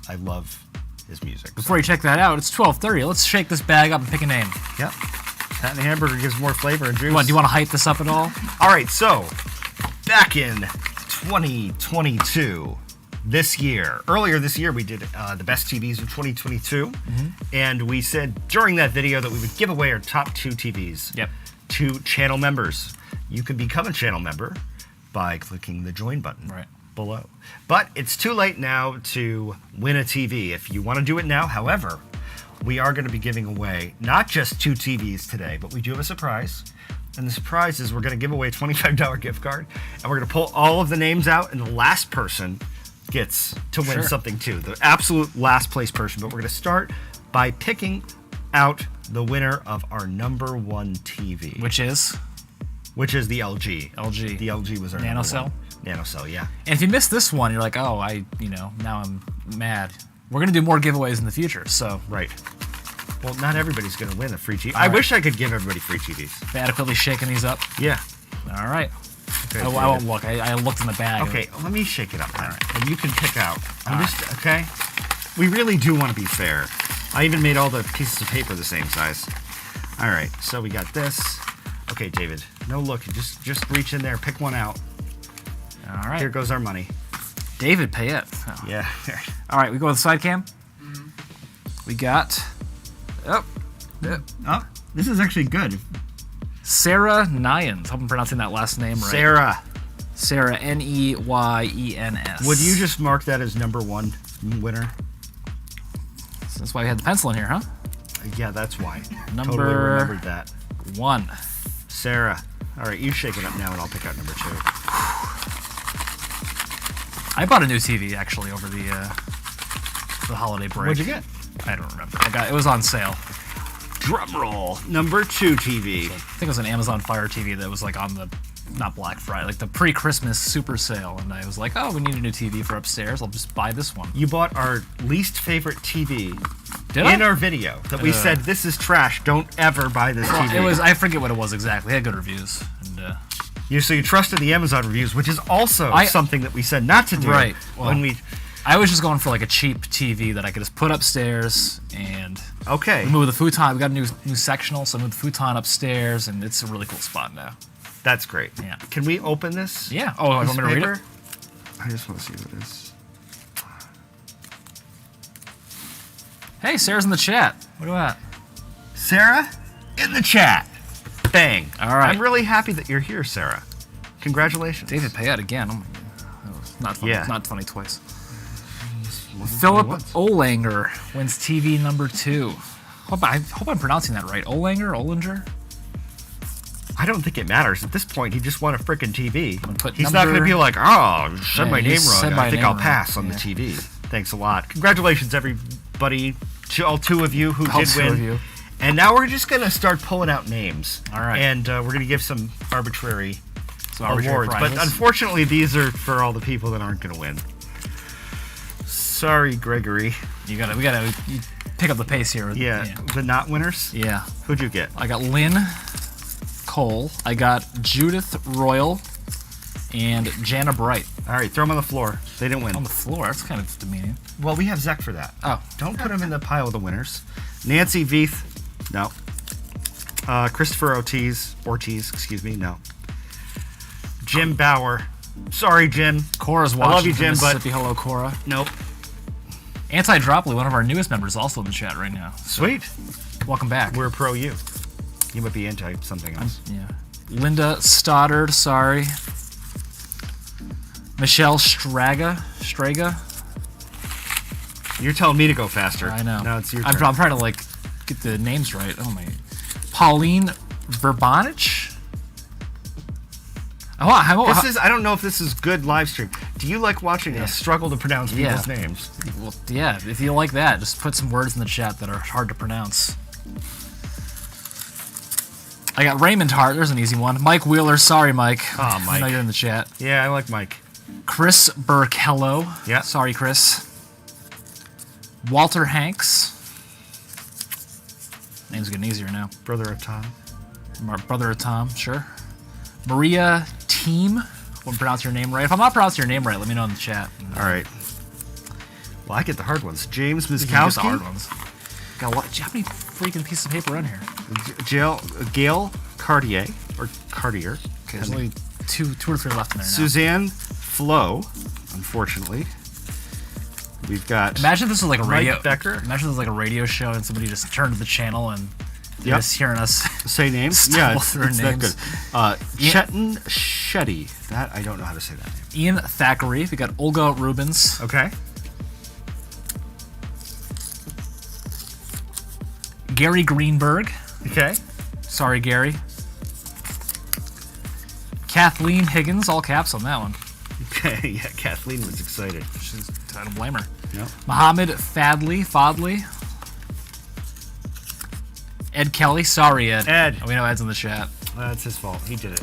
I love his music. Before you check that out, it's 12:30. Let's shake this bag up and pick a name. Yep. That and hamburger gives more flavor and juice. Do you want to hype this up at all? All right, so back in 2022, earlier this year, we did the best TVs of 2022, and we said during that video that we would give away our top 2 TVs Yep. to channel members. You can become a channel member by clicking the join button Right. below. But it's too late now to win a TV. If you want to do it now, however, we are going to be giving away not just 2 TVs today, but we do have a surprise. And the surprise is we're going to give away a $25 gift card, and we're going to pull all of the names out, and the last person gets to win Sure. something too. The absolute last place person. But we're going to start by picking out the winner of our number 1 TV, Which is which is the LG. LG. The LG was our number NanoCell? 1. NanoCell, yeah. And if you missed this one, you're like, now I'm mad. We're gonna do more giveaways in the future, so Right. Well, not everybody's going to win a free TV. I wish I could give everybody free TVs. adequately shaking these up. Yeah. All right. Okay, I won't look. I looked in the bag. Okay, let me shake it up then. And you can pick out. Okay? We really do want to be fair. I even made all the pieces of paper the same size. All right, so we got this. Okay, David, no look. Just reach in there, pick one out. All right. Here goes our money. David Payette. Oh. Yeah. All right, we go with the side cam. We got. Oh, Oh, this is actually good. Sarah Nyans. Hope I'm pronouncing that last name right. Sarah, Sarah Neyens. would you just mark that as number 1 winner? That's why we had the pencil in here, huh? Yeah, that's why. Number- Totally remembered that. 1. Sarah. All right, you shake it up now, and I'll pick out number 2. I bought a new TV actually over the holiday break. What'd you get? I don't remember. It was on sale. Drum roll. Number 2 TV. I think it was an Amazon Fire TV that was like on the not Black Friday, like the pre-Christmas super sale, and I was like, oh, we need a new TV for upstairs. I'll just buy this one. You bought our least favorite TV Did in I? our video that we said, this is trash, don't ever buy this TV. It was, I forget what it was exactly. It had good reviews. And, So you trusted the Amazon reviews, which is also something that we said not to do. Right. Well, when we... I was just going for like a cheap TV that I could just put upstairs and Okay. move the futon. We got a new sectional, so I moved the futon upstairs, and it's a really cool spot now. That's great. Yeah. Can we open this? Yeah. Oh, you want me to read it? I just want to see what it is. Hey, Sarah's in the chat. What do you want? Sarah, in the chat. Bang. All right. I'm really happy that you're here, Sarah. Congratulations. David Payette again. Oh my god. That was not funny. Yeah. It's not funny twice. Wasn't Philip funny once. Olanger wins TV number 2. I hope I'm pronouncing that right. Olinger? I don't think it matters. At this point, he just won a freaking TV. Put He's not going to number- be like, oh, said Yeah, my he name said wrong. my I think name I'll wrong. pass on the Yeah. TV. Thanks a lot. Congratulations, everybody. To all 2 of you who All did 2 win. of you. And now we're just going to start pulling out names. All right. And we're going to give some arbitrary Some arbitrary awards. prizes. But unfortunately, these are for all the people that aren't going to win. Sorry, Gregory. we gotta pick up the pace here. Yeah, the not winners. Yeah. Who'd you get? I got Lynn Cole. I got Judith Royal and Jana Bright. All right, throw them on the floor. They didn't win. On the floor. That's kind of demeaning. Well, we have Zach for that. Oh. Don't put him in the pile of the winners. Nancy Veith, no. Christopher Ortiz, excuse me, no. Jim Bauer, sorry, Jim. Cora's watching. I love you, from Jim, but Mississippi. Hello, Cora. nope. Anti-Droply, one of our newest members, also in the chat right now. Sweet. Welcome back. We're pro you. You might be anti something else. Yeah. Linda Stoddard, sorry. Michelle Strega. You're telling me to go faster. I know. No, it's your I'm turn. trying to like get the names right. Oh my. Pauline Verbanich. I don't know if this is good live stream. Do you like watching us struggle to pronounce people's names? Well, yeah, if you like that, just put some words in the chat that are hard to pronounce. I got Raymond Hart. There's an easy one. Mike Wheeler. Sorry, Mike. Oh, I Mike. know you're in the chat. Yeah, I like Mike. Chris Burkello. Yeah. Sorry, Chris. Walter Hanks. Name's getting easier now. Brother of Tom. My brother of Tom, sure. Maria Team. Won't pronounce your name right. If I'm not pronouncing your name right, let me know in the chat. All right. Well, I get the hard ones. James You can get the Miskowski. hard ones. Got a lot. How many freaking pieces of paper on here? Gail Cartier, or Cartier. Okay, there's only two or three left in there now. Suzanne Flo, unfortunately. We've got Imagine if this was like a radio. Mike Becker. Imagine if this was like a radio show and somebody just turned to the channel and they're just hearing us. Say names. Stumble Yeah, it's through that names. good. Chetan Shetty. That I don't know how to say that name. Ian Thackeray. We got Olga Rubens. Okay. Gary Greenberg. Okay. Sorry, Gary. Kathleen Higgins. All caps on that one. Okay. Yeah, Kathleen was excited. I don't blame her. No. Mohammed Fadley. Ed Kelly. Sorry, Ed. Ed. We know Ed's in the chat. That's his fault. He did it.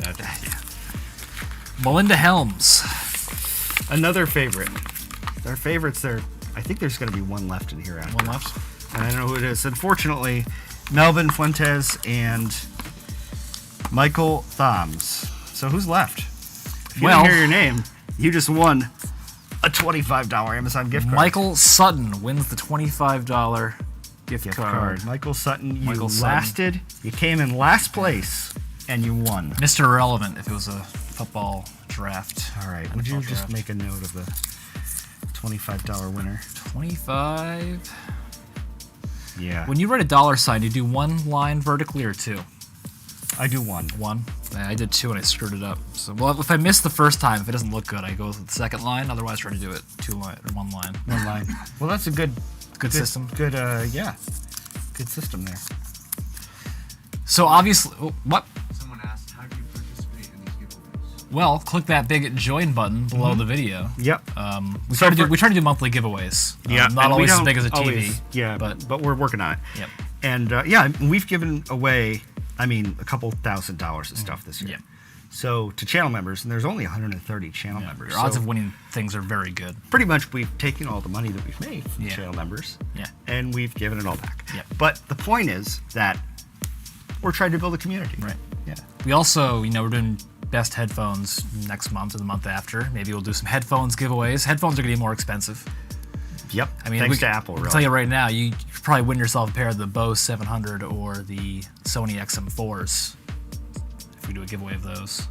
Melinda Helms. Another favorite. Our favorites there. I think there's going to be one left in here after. One left. And I don't know who it is. Unfortunately, Melvin Fuentes and Michael Thoms. So who's left? If you Well- didn't hear your name, you just won a $25 Amazon gift card. Michael Sutton wins the $25 gift card. Michael Sutton, you Michael Sutton. lasted. You came in last place, and you won. Mr. Irrelevant if it was a football draft. All right. Would you NFL just draft. make a note of the $25 winner? 25. Yeah. When you write a dollar sign, you do one line vertically or two? I do one. One. Yeah, I did two and I screwed it up. So, well, if I miss the first time, if it doesn't look good, I go with the second line. Otherwise, try to do it one line. One line. Well, that's a good System. Good, yeah. Good system there. So obviously, what? Someone asked, how do you participate in these giveaways? Well, click that big join button below the video. Yep. We So try to do monthly giveaways. Yeah. Not and we always as don't big as a TV. always- yeah, but we're working on it. Yep. And yeah, we've given away, I mean, a couple $1,000 of stuff this year. Yep. So to channel members, and there's only 130 channel members. Your odds so of winning things are very good. pretty much we've taken all the money that we've made from Yeah. channel members, Yeah. and we've given it all back. Yep. But the point is that we're trying to build a community. Right. Yeah. We also, we're doing best headphones next month or the month after. Maybe we'll do some headphones giveaways. Headphones are going to be more expensive. Yep. I mean, thanks to Apple, I'll really. tell you right now, you could probably win yourself a pair of the Bose 700 or the Sony XM4s if we do a giveaway of those.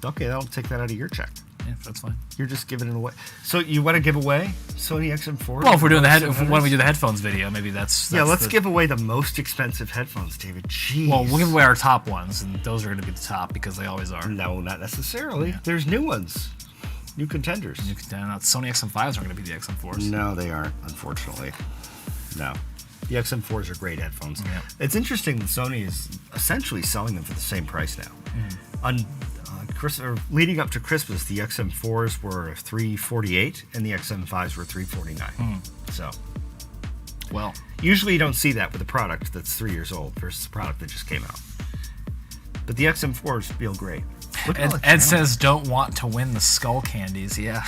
Okay, that'll take that out of your check. Yeah, that's fine. You're just giving it away. So you want to give away Sony XM4? Well, if we're doing the when we do the headphones video, maybe that's Yeah, let's the- give away the most expensive headphones, David. Jeez. Well, we'll give away our top ones, and those are going to be the top because they always are. No, not necessarily. Yeah. There's new ones. New contenders. Sony XM5s are going to be the XM4s. No, they aren't, unfortunately. No. The XM4s are great headphones. Yeah. It's interesting that Sony is essentially selling them for the same price now. Leading up to Christmas, the XM4s were $348 and the XM5s were $349. So Well, usually you don't see that with a product that's 3 years old versus a product that just came out. But the XM4s feel great. Look at all the Ed channels. says don't want to win the skull candies. Yeah.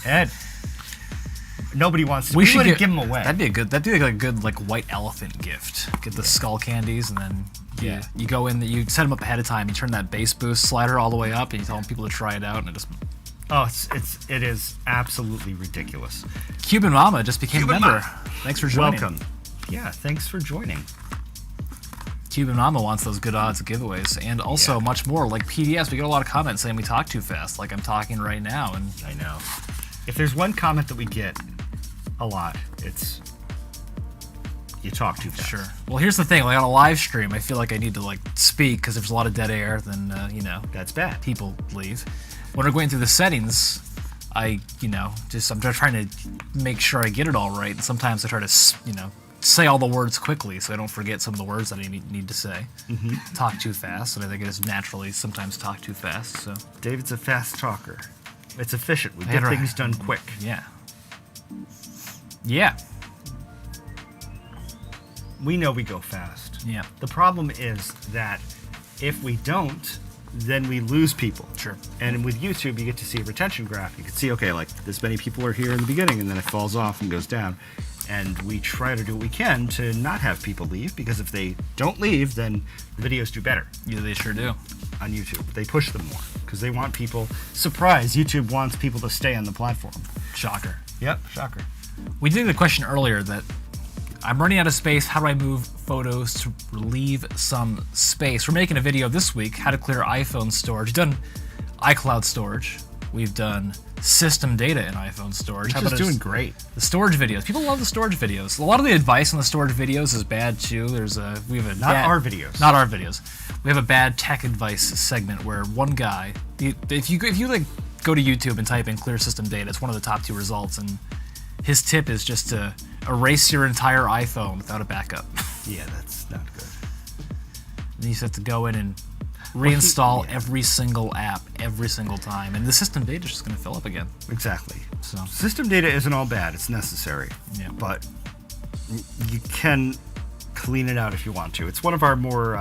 Ed, nobody wants to. We should give them away. That'd be like a good like white elephant gift. Get the skull candies and then you go in. You set them up ahead of time. You turn that bass boost slider all the way up and you tell people to try it out and it just. Oh, it is absolutely ridiculous. Cuban Mama just became a Cuban member. Mama. Thanks for joining. Welcome. Yeah, thanks for joining. Cuban Mama wants those good odds of giveaways and also much more. Like PDS, we get a lot of comments saying we talk too fast. Like I'm talking right now and. I know. If there's one comment that we get a lot, it's you talk too fast. Sure. Well, here's the thing. Like on a live stream, I feel like I need to like speak because if there's a lot of dead air, then That's bad. people leave. When we're going through the settings, I'm just trying to make sure I get it all right. And sometimes I try to say all the words quickly so I don't forget some of the words that I need to say. Mm-hmm. Talk too fast, and I think I just naturally sometimes talk too fast. So David's a fast talker. It's efficient. We I get had to- things done quick. yeah. Yeah. We know we go fast. Yeah. The problem is that if we don't, then we lose people. Sure. And with YouTube, you get to see a retention graph. You can see, okay, like this many people are here in the beginning, and then it falls off and goes down. And we try to do what we can to not have people leave, because if they don't leave, then the videos do better Yeah, they sure do. on YouTube. They push them more because they want people. Surprise! YouTube wants people to stay on the platform. Shocker. Yep, shocker. We did the question earlier that I'm running out of space. How do I move photos to relieve some space? We're making a video this week, how to clear iPhone storage. We've done iCloud storage. We've done system data in iPhone storage. Which is doing great. The storage videos. People love the storage videos. A lot of the advice on the storage videos is bad too. We have a Not our videos. Not our videos. We have a bad tech advice segment where one guy, if you like go to YouTube and type in clear system data, it's one of the top 2 results, and his tip is just to erase your entire iPhone without a backup. Yeah, that's not good. And you just have to go in and reinstall every single app every single time, and the system data is just going to fill up again. Exactly. So System data isn't all bad. It's necessary. Yeah. But you can clean it out if you want to. It's one of our more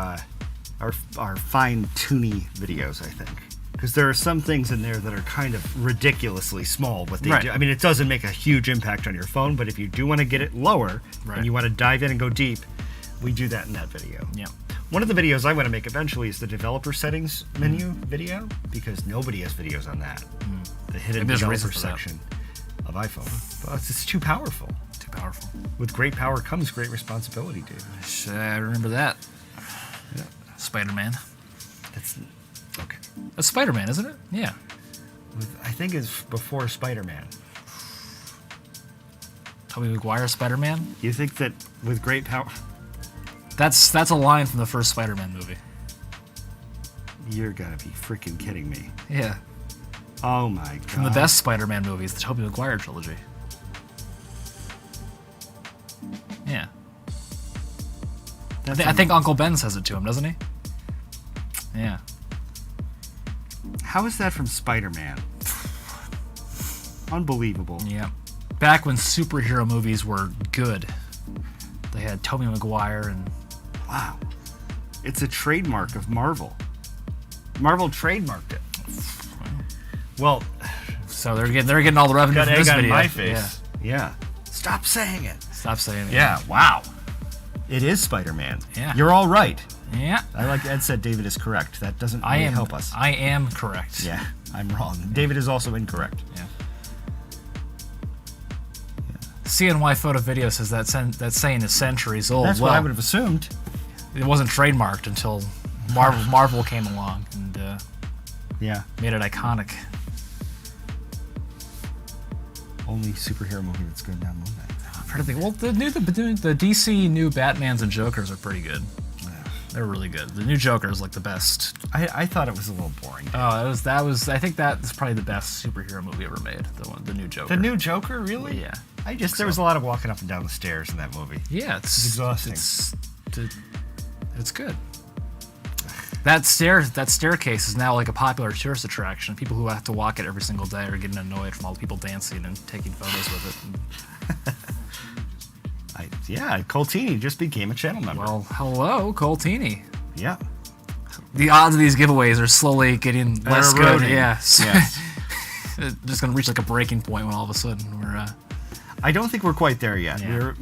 our fine-tuning videos, I think. Because there are some things in there that are kind of ridiculously small. What they Right. do. I mean, it doesn't make a huge impact on your phone, but if you do want to get it lower Right. and you want to dive in and go deep, we do that in that video. yeah. One of the videos I want to make eventually is the developer settings menu video, because nobody has videos on that. The hidden Maybe there's a reason developer for that. section of iPhone. But it's too powerful. Too powerful. With great power comes great responsibility, dude. I remember that. Yeah. Spider-Man. That's okay. That's Spider-Man, isn't it? Yeah. I think it's before Spider-Man. Tobey Maguire Spider-Man. You think that with great power, That's a line from the first Spider-Man movie. you're gonna be freaking kidding me. Yeah. Oh my god. From the best Spider-Man movies, the Tobey Maguire trilogy. Yeah. I think Uncle Ben says it to him, doesn't he? Yeah. How is that from Spider-Man? Unbelievable. Yeah. Back when superhero movies were good, they had Tobey Maguire and Wow. It's a trademark of Marvel. Marvel trademarked it. Well, So they're getting all the revenue got from egg this on video. my face. Yeah. Stop saying it. Stop saying it. Yeah, wow. It is Spider-Man. Yeah. You're all right. Yeah. I like Ed said David is correct. That doesn't I really am. help us. I am correct. Yeah, I'm wrong. David is also incorrect. Yeah. CNY Photo Video says that saying is centuries old. That's well, what I would have assumed. it wasn't trademarked until Marvel came along and Yeah. made it iconic. Only superhero movie that's good down Moon Knight. I'm trying to think. Well, the DC new Batmans and Jokers are pretty good. They're really good. The new Joker is like the best. I thought it was a little boring. Oh, that was. I think that is probably the best superhero movie ever made. The new Joker. The new Joker, really? Yeah. There was a lot of walking up and down the stairs in that movie. Yeah, it's exhausting. It's good. That staircase is now like a popular tourist attraction. People who have to walk it every single day are getting annoyed from all the people dancing and taking photos with it. Coltini just became a channel member. Well, hello, Coltini. Yeah. The odds of these giveaways are slowly getting less good. eroding. Yeah. Yes. It's just gonna reach like a breaking point when all of a sudden we're I don't think we're quite there yet. Yeah.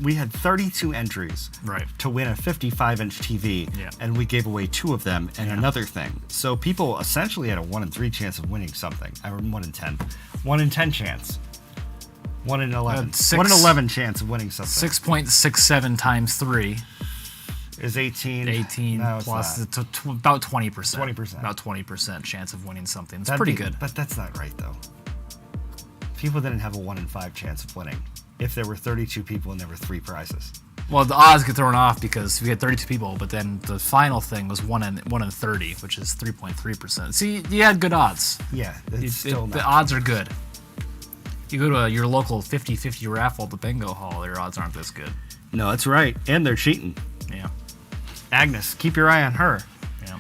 We had 32 entries right. to win a 55-inch TV, Yeah. and we gave away 2 of them and another thing. So people essentially had a 1 in 3 chance of winning something. Or 1 in 10. 1 in 10 chance. 1 in 11. 1 in 11 chance of winning something. 6.67 times 3 Is 18. 18 No, it's plus not. about 20%. 20%. About 20% chance of winning something. It's That'd pretty be- good. But that's not right, though. People didn't have a 1 in 5 chance of winning if there were 32 people and there were 3 prizes. Well, the odds get thrown off because we had 32 people, but then the final thing was 1 in 30, which is 3.3%. See, you had good odds. Yeah, it's still The not. odds are good. You go to your local 50-50 raffle at the bingo hall, your odds aren't this good. No, that's right. And they're cheating. Yeah. Agnes, keep your eye on her. Yeah.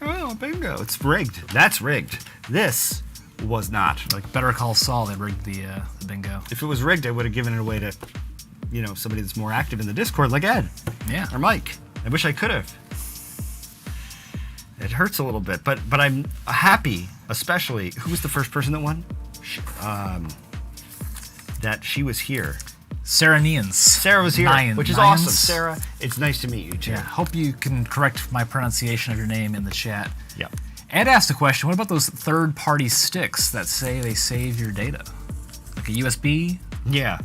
Oh, bingo. It's rigged. That's rigged. This was not. Like Better Call Saul, they rigged the bingo. If it was rigged, I would have given it away to, somebody that's more active in the Discord, like Ed Yeah. or Mike. I wish I could have. It hurts a little bit, but I'm happy, especially. Who was the first person that won? That she was here. Sarah Nians. Sarah was here, Nians. which is awesome. Sarah, it's nice to meet you too. Yeah. Hope you can correct my pronunciation of your name in the chat. Yep. Ed asked a question. What about those third-party sticks that say they save your data? Like a USB? Yeah.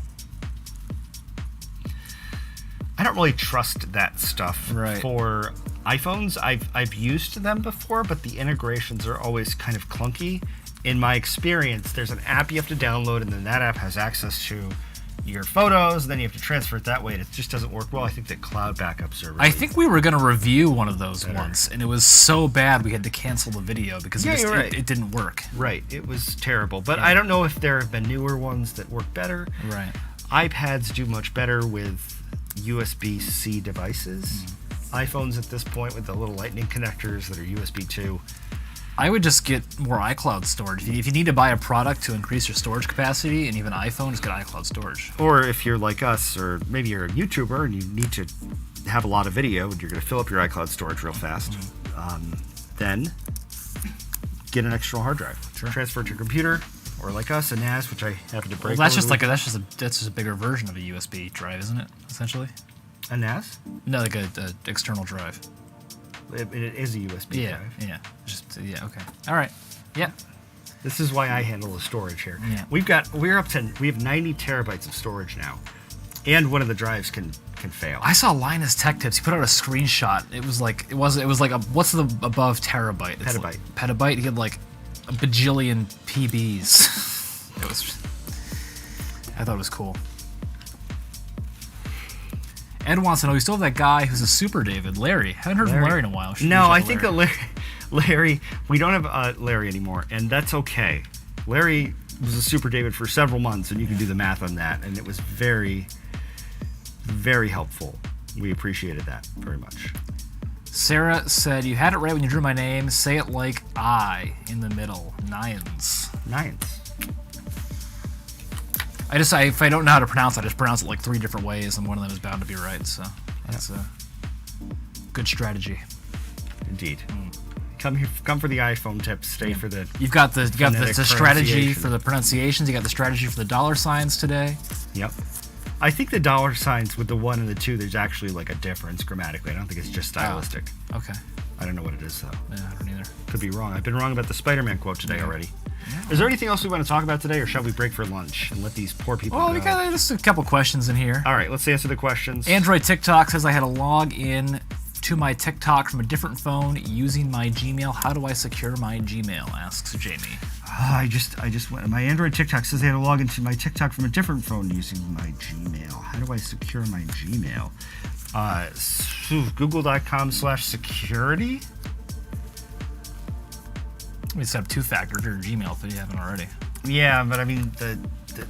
I don't really trust that stuff Right. for iPhones. I've used them before, but the integrations are always kind of clunky. In my experience, there's an app you have to download, and then that app has access to your photos, and then you have to transfer it that way, and it just doesn't work well. I think that cloud backups are really I think we were going to review one of those once, and it was so bad we had to cancel the video because Yeah, you're right. it didn't work. right. It was terrible, but I don't know if there have been newer ones that work better. Right. iPads do much better with USB-C devices. iPhones at this point with the little lightning connectors that are USB 2. I would just get more iCloud storage. If you need to buy a product to increase your storage capacity and even iPhone, just get iCloud storage. Or if you're like us, or maybe you're a YouTuber and you need to have a lot of video and you're going to fill up your iCloud storage real fast, then get an external hard drive. Sure. Transfer it to your computer, or like us, a NAS, which I happen to break. Well, that's over just the like week. that's just a bigger version of a USB drive, isn't it? Essentially. a NAS. No, like a external drive. It is a USB Yeah. drive. Yeah. Yeah. Okay. All right. Yeah. This is why I handle the storage here. Yeah. We have 90 terabytes of storage now, and one of the drives can fail. I saw Linus Tech Tips. He put out a screenshot. It was like what's the above terabyte? It's Petabyte. Like, petabyte. He had like a bajillion PBs. I thought it was cool. Ed wants to know, you still have that guy who's a super David, Larry. Haven't heard from Larry in a while. Should No, reach out I to think Larry. that Larry, we don't have Larry anymore, and that's okay. Larry was a super David for several months, and you can do the math on that, and it was very, very helpful. We appreciated that very much. Sarah said, you had it right when you drew my name. Say it like I in the middle. Nians. Nice. If I don't know how to pronounce it, I just pronounce it like 3 different ways, and one of them is bound to be right. So that's a good strategy. Indeed. Come here, come for the iPhone tips. Stay for the. You've got the phonetic strategy pronunciation. for the pronunciations. You got the strategy for the dollar signs today. Yep. I think the dollar signs with the 1 and the 2, there's actually like a difference grammatically. I don't think it's just stylistic. Okay. I don't know what it is though. Yeah, I don't either. Could be wrong. I've been wrong about the Spider-Man quote today already. Is there anything else we want to talk about today, or shall we break for lunch and let these poor people Well, go? we got just a couple questions in here. All right, let's answer the questions. Android TikTok says I had to log in to my TikTok from a different phone using my Gmail. How do I secure my Gmail? Asks Jamie. I just went. My Android TikTok says I had to log into my TikTok from a different phone using my Gmail. How do I secure my Gmail? Google.com/security. We set up 2-factor to your Gmail if you haven't already. Yeah, but I mean,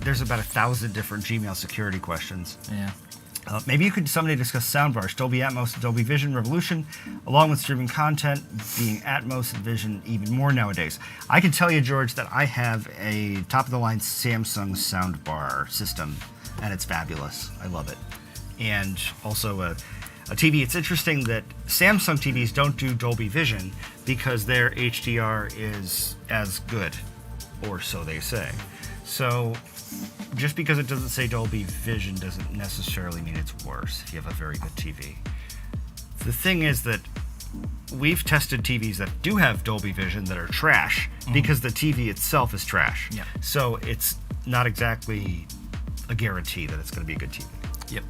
there's about 1,000 different Gmail security questions. Yeah. Maybe you could someday discuss soundbars, Dolby Atmos, Dolby Vision revolution, along with streaming content being Atmos and Vision even more nowadays. I can tell you, George, that I have a top-of-the-line Samsung soundbar system, and it's fabulous. I love it. And also a TV. It's interesting that Samsung TVs don't do Dolby Vision because their HDR is as good, or so they say. So just because it doesn't say Dolby Vision doesn't necessarily mean it's worse if you have a very good TV. The thing is that we've tested TVs that do have Dolby Vision that are trash because the TV itself is trash. Yeah. So it's not exactly a guarantee that it's going to be a good TV. Yep.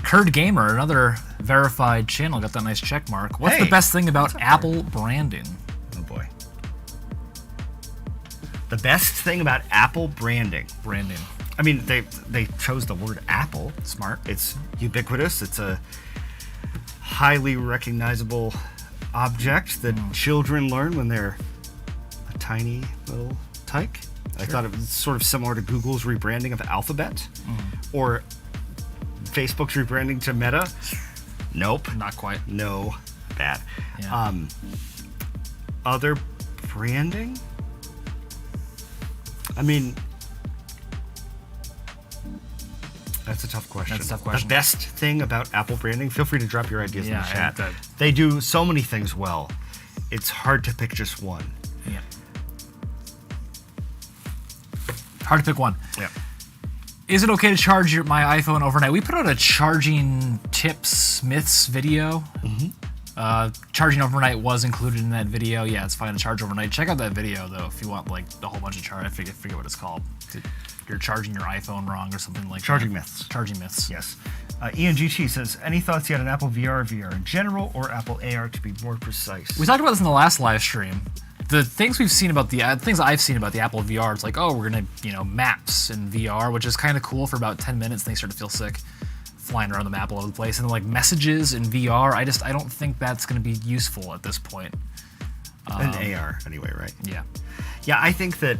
Kurd Gamer, another verified channel, got that nice check mark. What's Hey, the best thing about what's up, Apple branding? Oh boy. The best thing about Apple branding. Branding. I mean, they chose the word Apple. Smart. It's ubiquitous. It's a highly recognizable object that children learn when they're a tiny little tyke. I thought it was sort of similar to Google's rebranding of Alphabet or Facebook's rebranding to Meta. Nope. Not quite. No. Bad. Yeah. Other branding? I mean, that's a tough question. That's a tough question. The best thing about Apple branding, feel free to drop your ideas in the Yeah, chat. They do so many things well. It's hard to pick just one. Yeah. Hard to pick one. Yeah. Is it okay to charge my iPhone overnight? We put out a charging tips myths video. Charging overnight was included in that video. Yeah, it's fine to charge overnight. Check out that video though if you want like a whole bunch of charge. I forget what it's called. You're charging your iPhone wrong or something like Charging that. myths. Charging myths. Yes. ENGT says, any thoughts yet on Apple VR, VR in general, or Apple AR to be more precise? We talked about this in the last live stream. The things we've seen about the things I've seen about the Apple VR, it's like, oh, we're gonna, maps in VR, which is kind of cool for about 10 minutes. And they start to feel sick, flying around the map all over the place. And then like messages in VR, I don't think that's gonna be useful at this point. An AR, anyway, right? Yeah. Yeah, I think that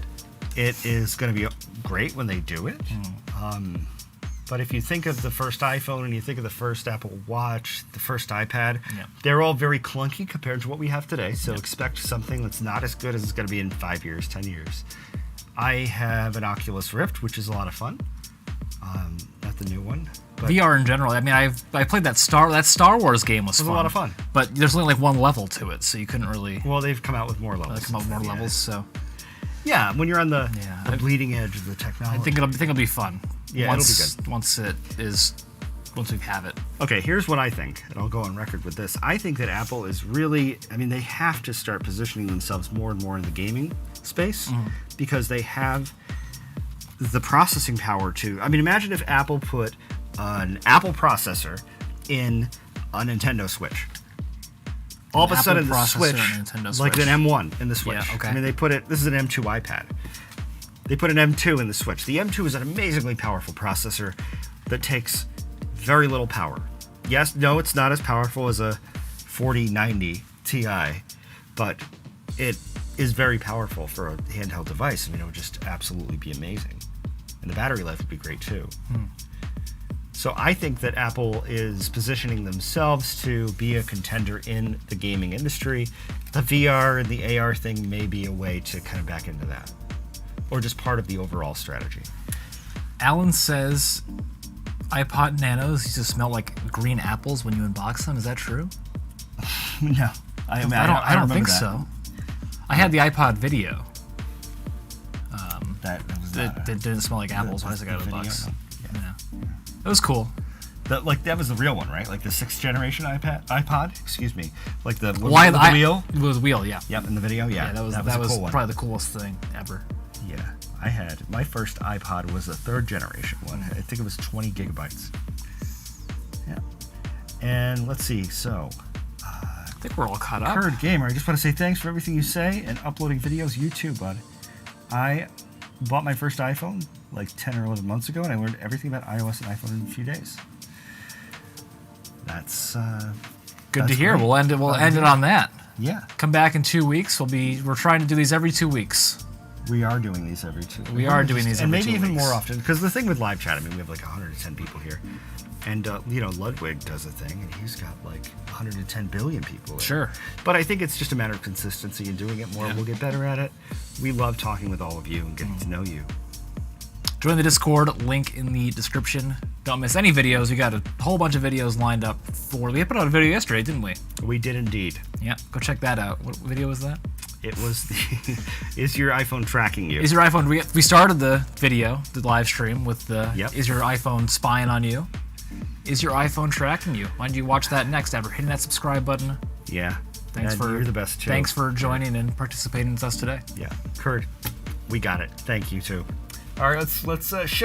it is going to be great when they do it. But if you think of the first iPhone and you think of the first Apple Watch, the first iPad, they're all very clunky compared to what we have today. So expect something that's not as good as it's going to be in 5 years, 10 years. I have an Oculus Rift, which is a lot of fun. Not the new one. But VR in general. I mean, I played that Star Wars game was it was fun. a lot of fun. But there's only like one level to it, so you couldn't really. Well, they've come out with more levels. Come up with more levels, so. Yeah, when you're on the bleeding edge of the technology. I think it'll be fun. Yeah, it'll be good. Once we have it. Okay, here's what I think, and I'll go on record with this. I think that Apple is really, they have to start positioning themselves more and more in the gaming space because they have the processing power to. Imagine if Apple put an Apple processor in a Nintendo Switch. All of a sudden, the Switch, like an M1 in the Switch. Yeah, okay. They put it. This is an M2 iPad. They put an M2 in the Switch. The M2 is an amazingly powerful processor that takes very little power. Yes, no, it's not as powerful as a 4090 Ti, but it is very powerful for a handheld device. It would just absolutely be amazing, and the battery life would be great too. So I think that Apple is positioning themselves to be a contender in the gaming industry. The VR and the AR thing may be a way to kind of back into that, or just part of the overall strategy. Alan says iPod Nanos used to smell like green apples when you unbox them. Is that true? No, I don't think that. so. I had the iPod video. That was That didn't smell like apples when I took it out of the video, box. no. Yeah. It was cool. That was the real one, right? Like the 6th generation iPod. Excuse me. Like the with Why the wheel. It was wheel, yeah. Yep, in the video, yeah. Yeah, that was a cool one. probably the coolest thing ever. Yeah, I had my first iPod was the 3rd generation one. I think it was 20 gigabytes. Yeah, and let's see. So, I think we're all caught up. Kurd Gamer, I just want to say thanks for everything you say and uploading videos. You too, bud. I bought my first iPhone like 10 or 11 months ago, and I learned everything about iOS and iPhone in a few days. That's good to that's hear. great. We'll end it on that. Yeah, Come back in 2 weeks. We're trying to do these every 2 weeks. we are doing these every 2 weeks. We are doing these and every maybe 2 even weeks. more often. Because the thing with live chat, I mean, we have like 110 people here, and Ludwig does a thing, and he's got like 110 billion people. Sure. But I think it's just a matter of consistency and doing it more. Yeah. We'll get better at it. We love talking with all of you and getting to know you. Join the Discord, link in the description. Don't miss any videos. We got a whole bunch of videos lined up we put out a video yesterday, didn't we? We did indeed. Yeah, go check that out. What video was that? It was the Is Your iPhone Tracking You? Is your iPhone... We started the video, the live stream, with the Yep. Is your iPhone spying on you? Is your iPhone tracking you? Why don't you watch that next after hitting that subscribe button? Yeah. Thanks And for you're the best too. Thanks for joining and participating with us today. Yeah. Kurt, we got it. Thank you too. All right, let's show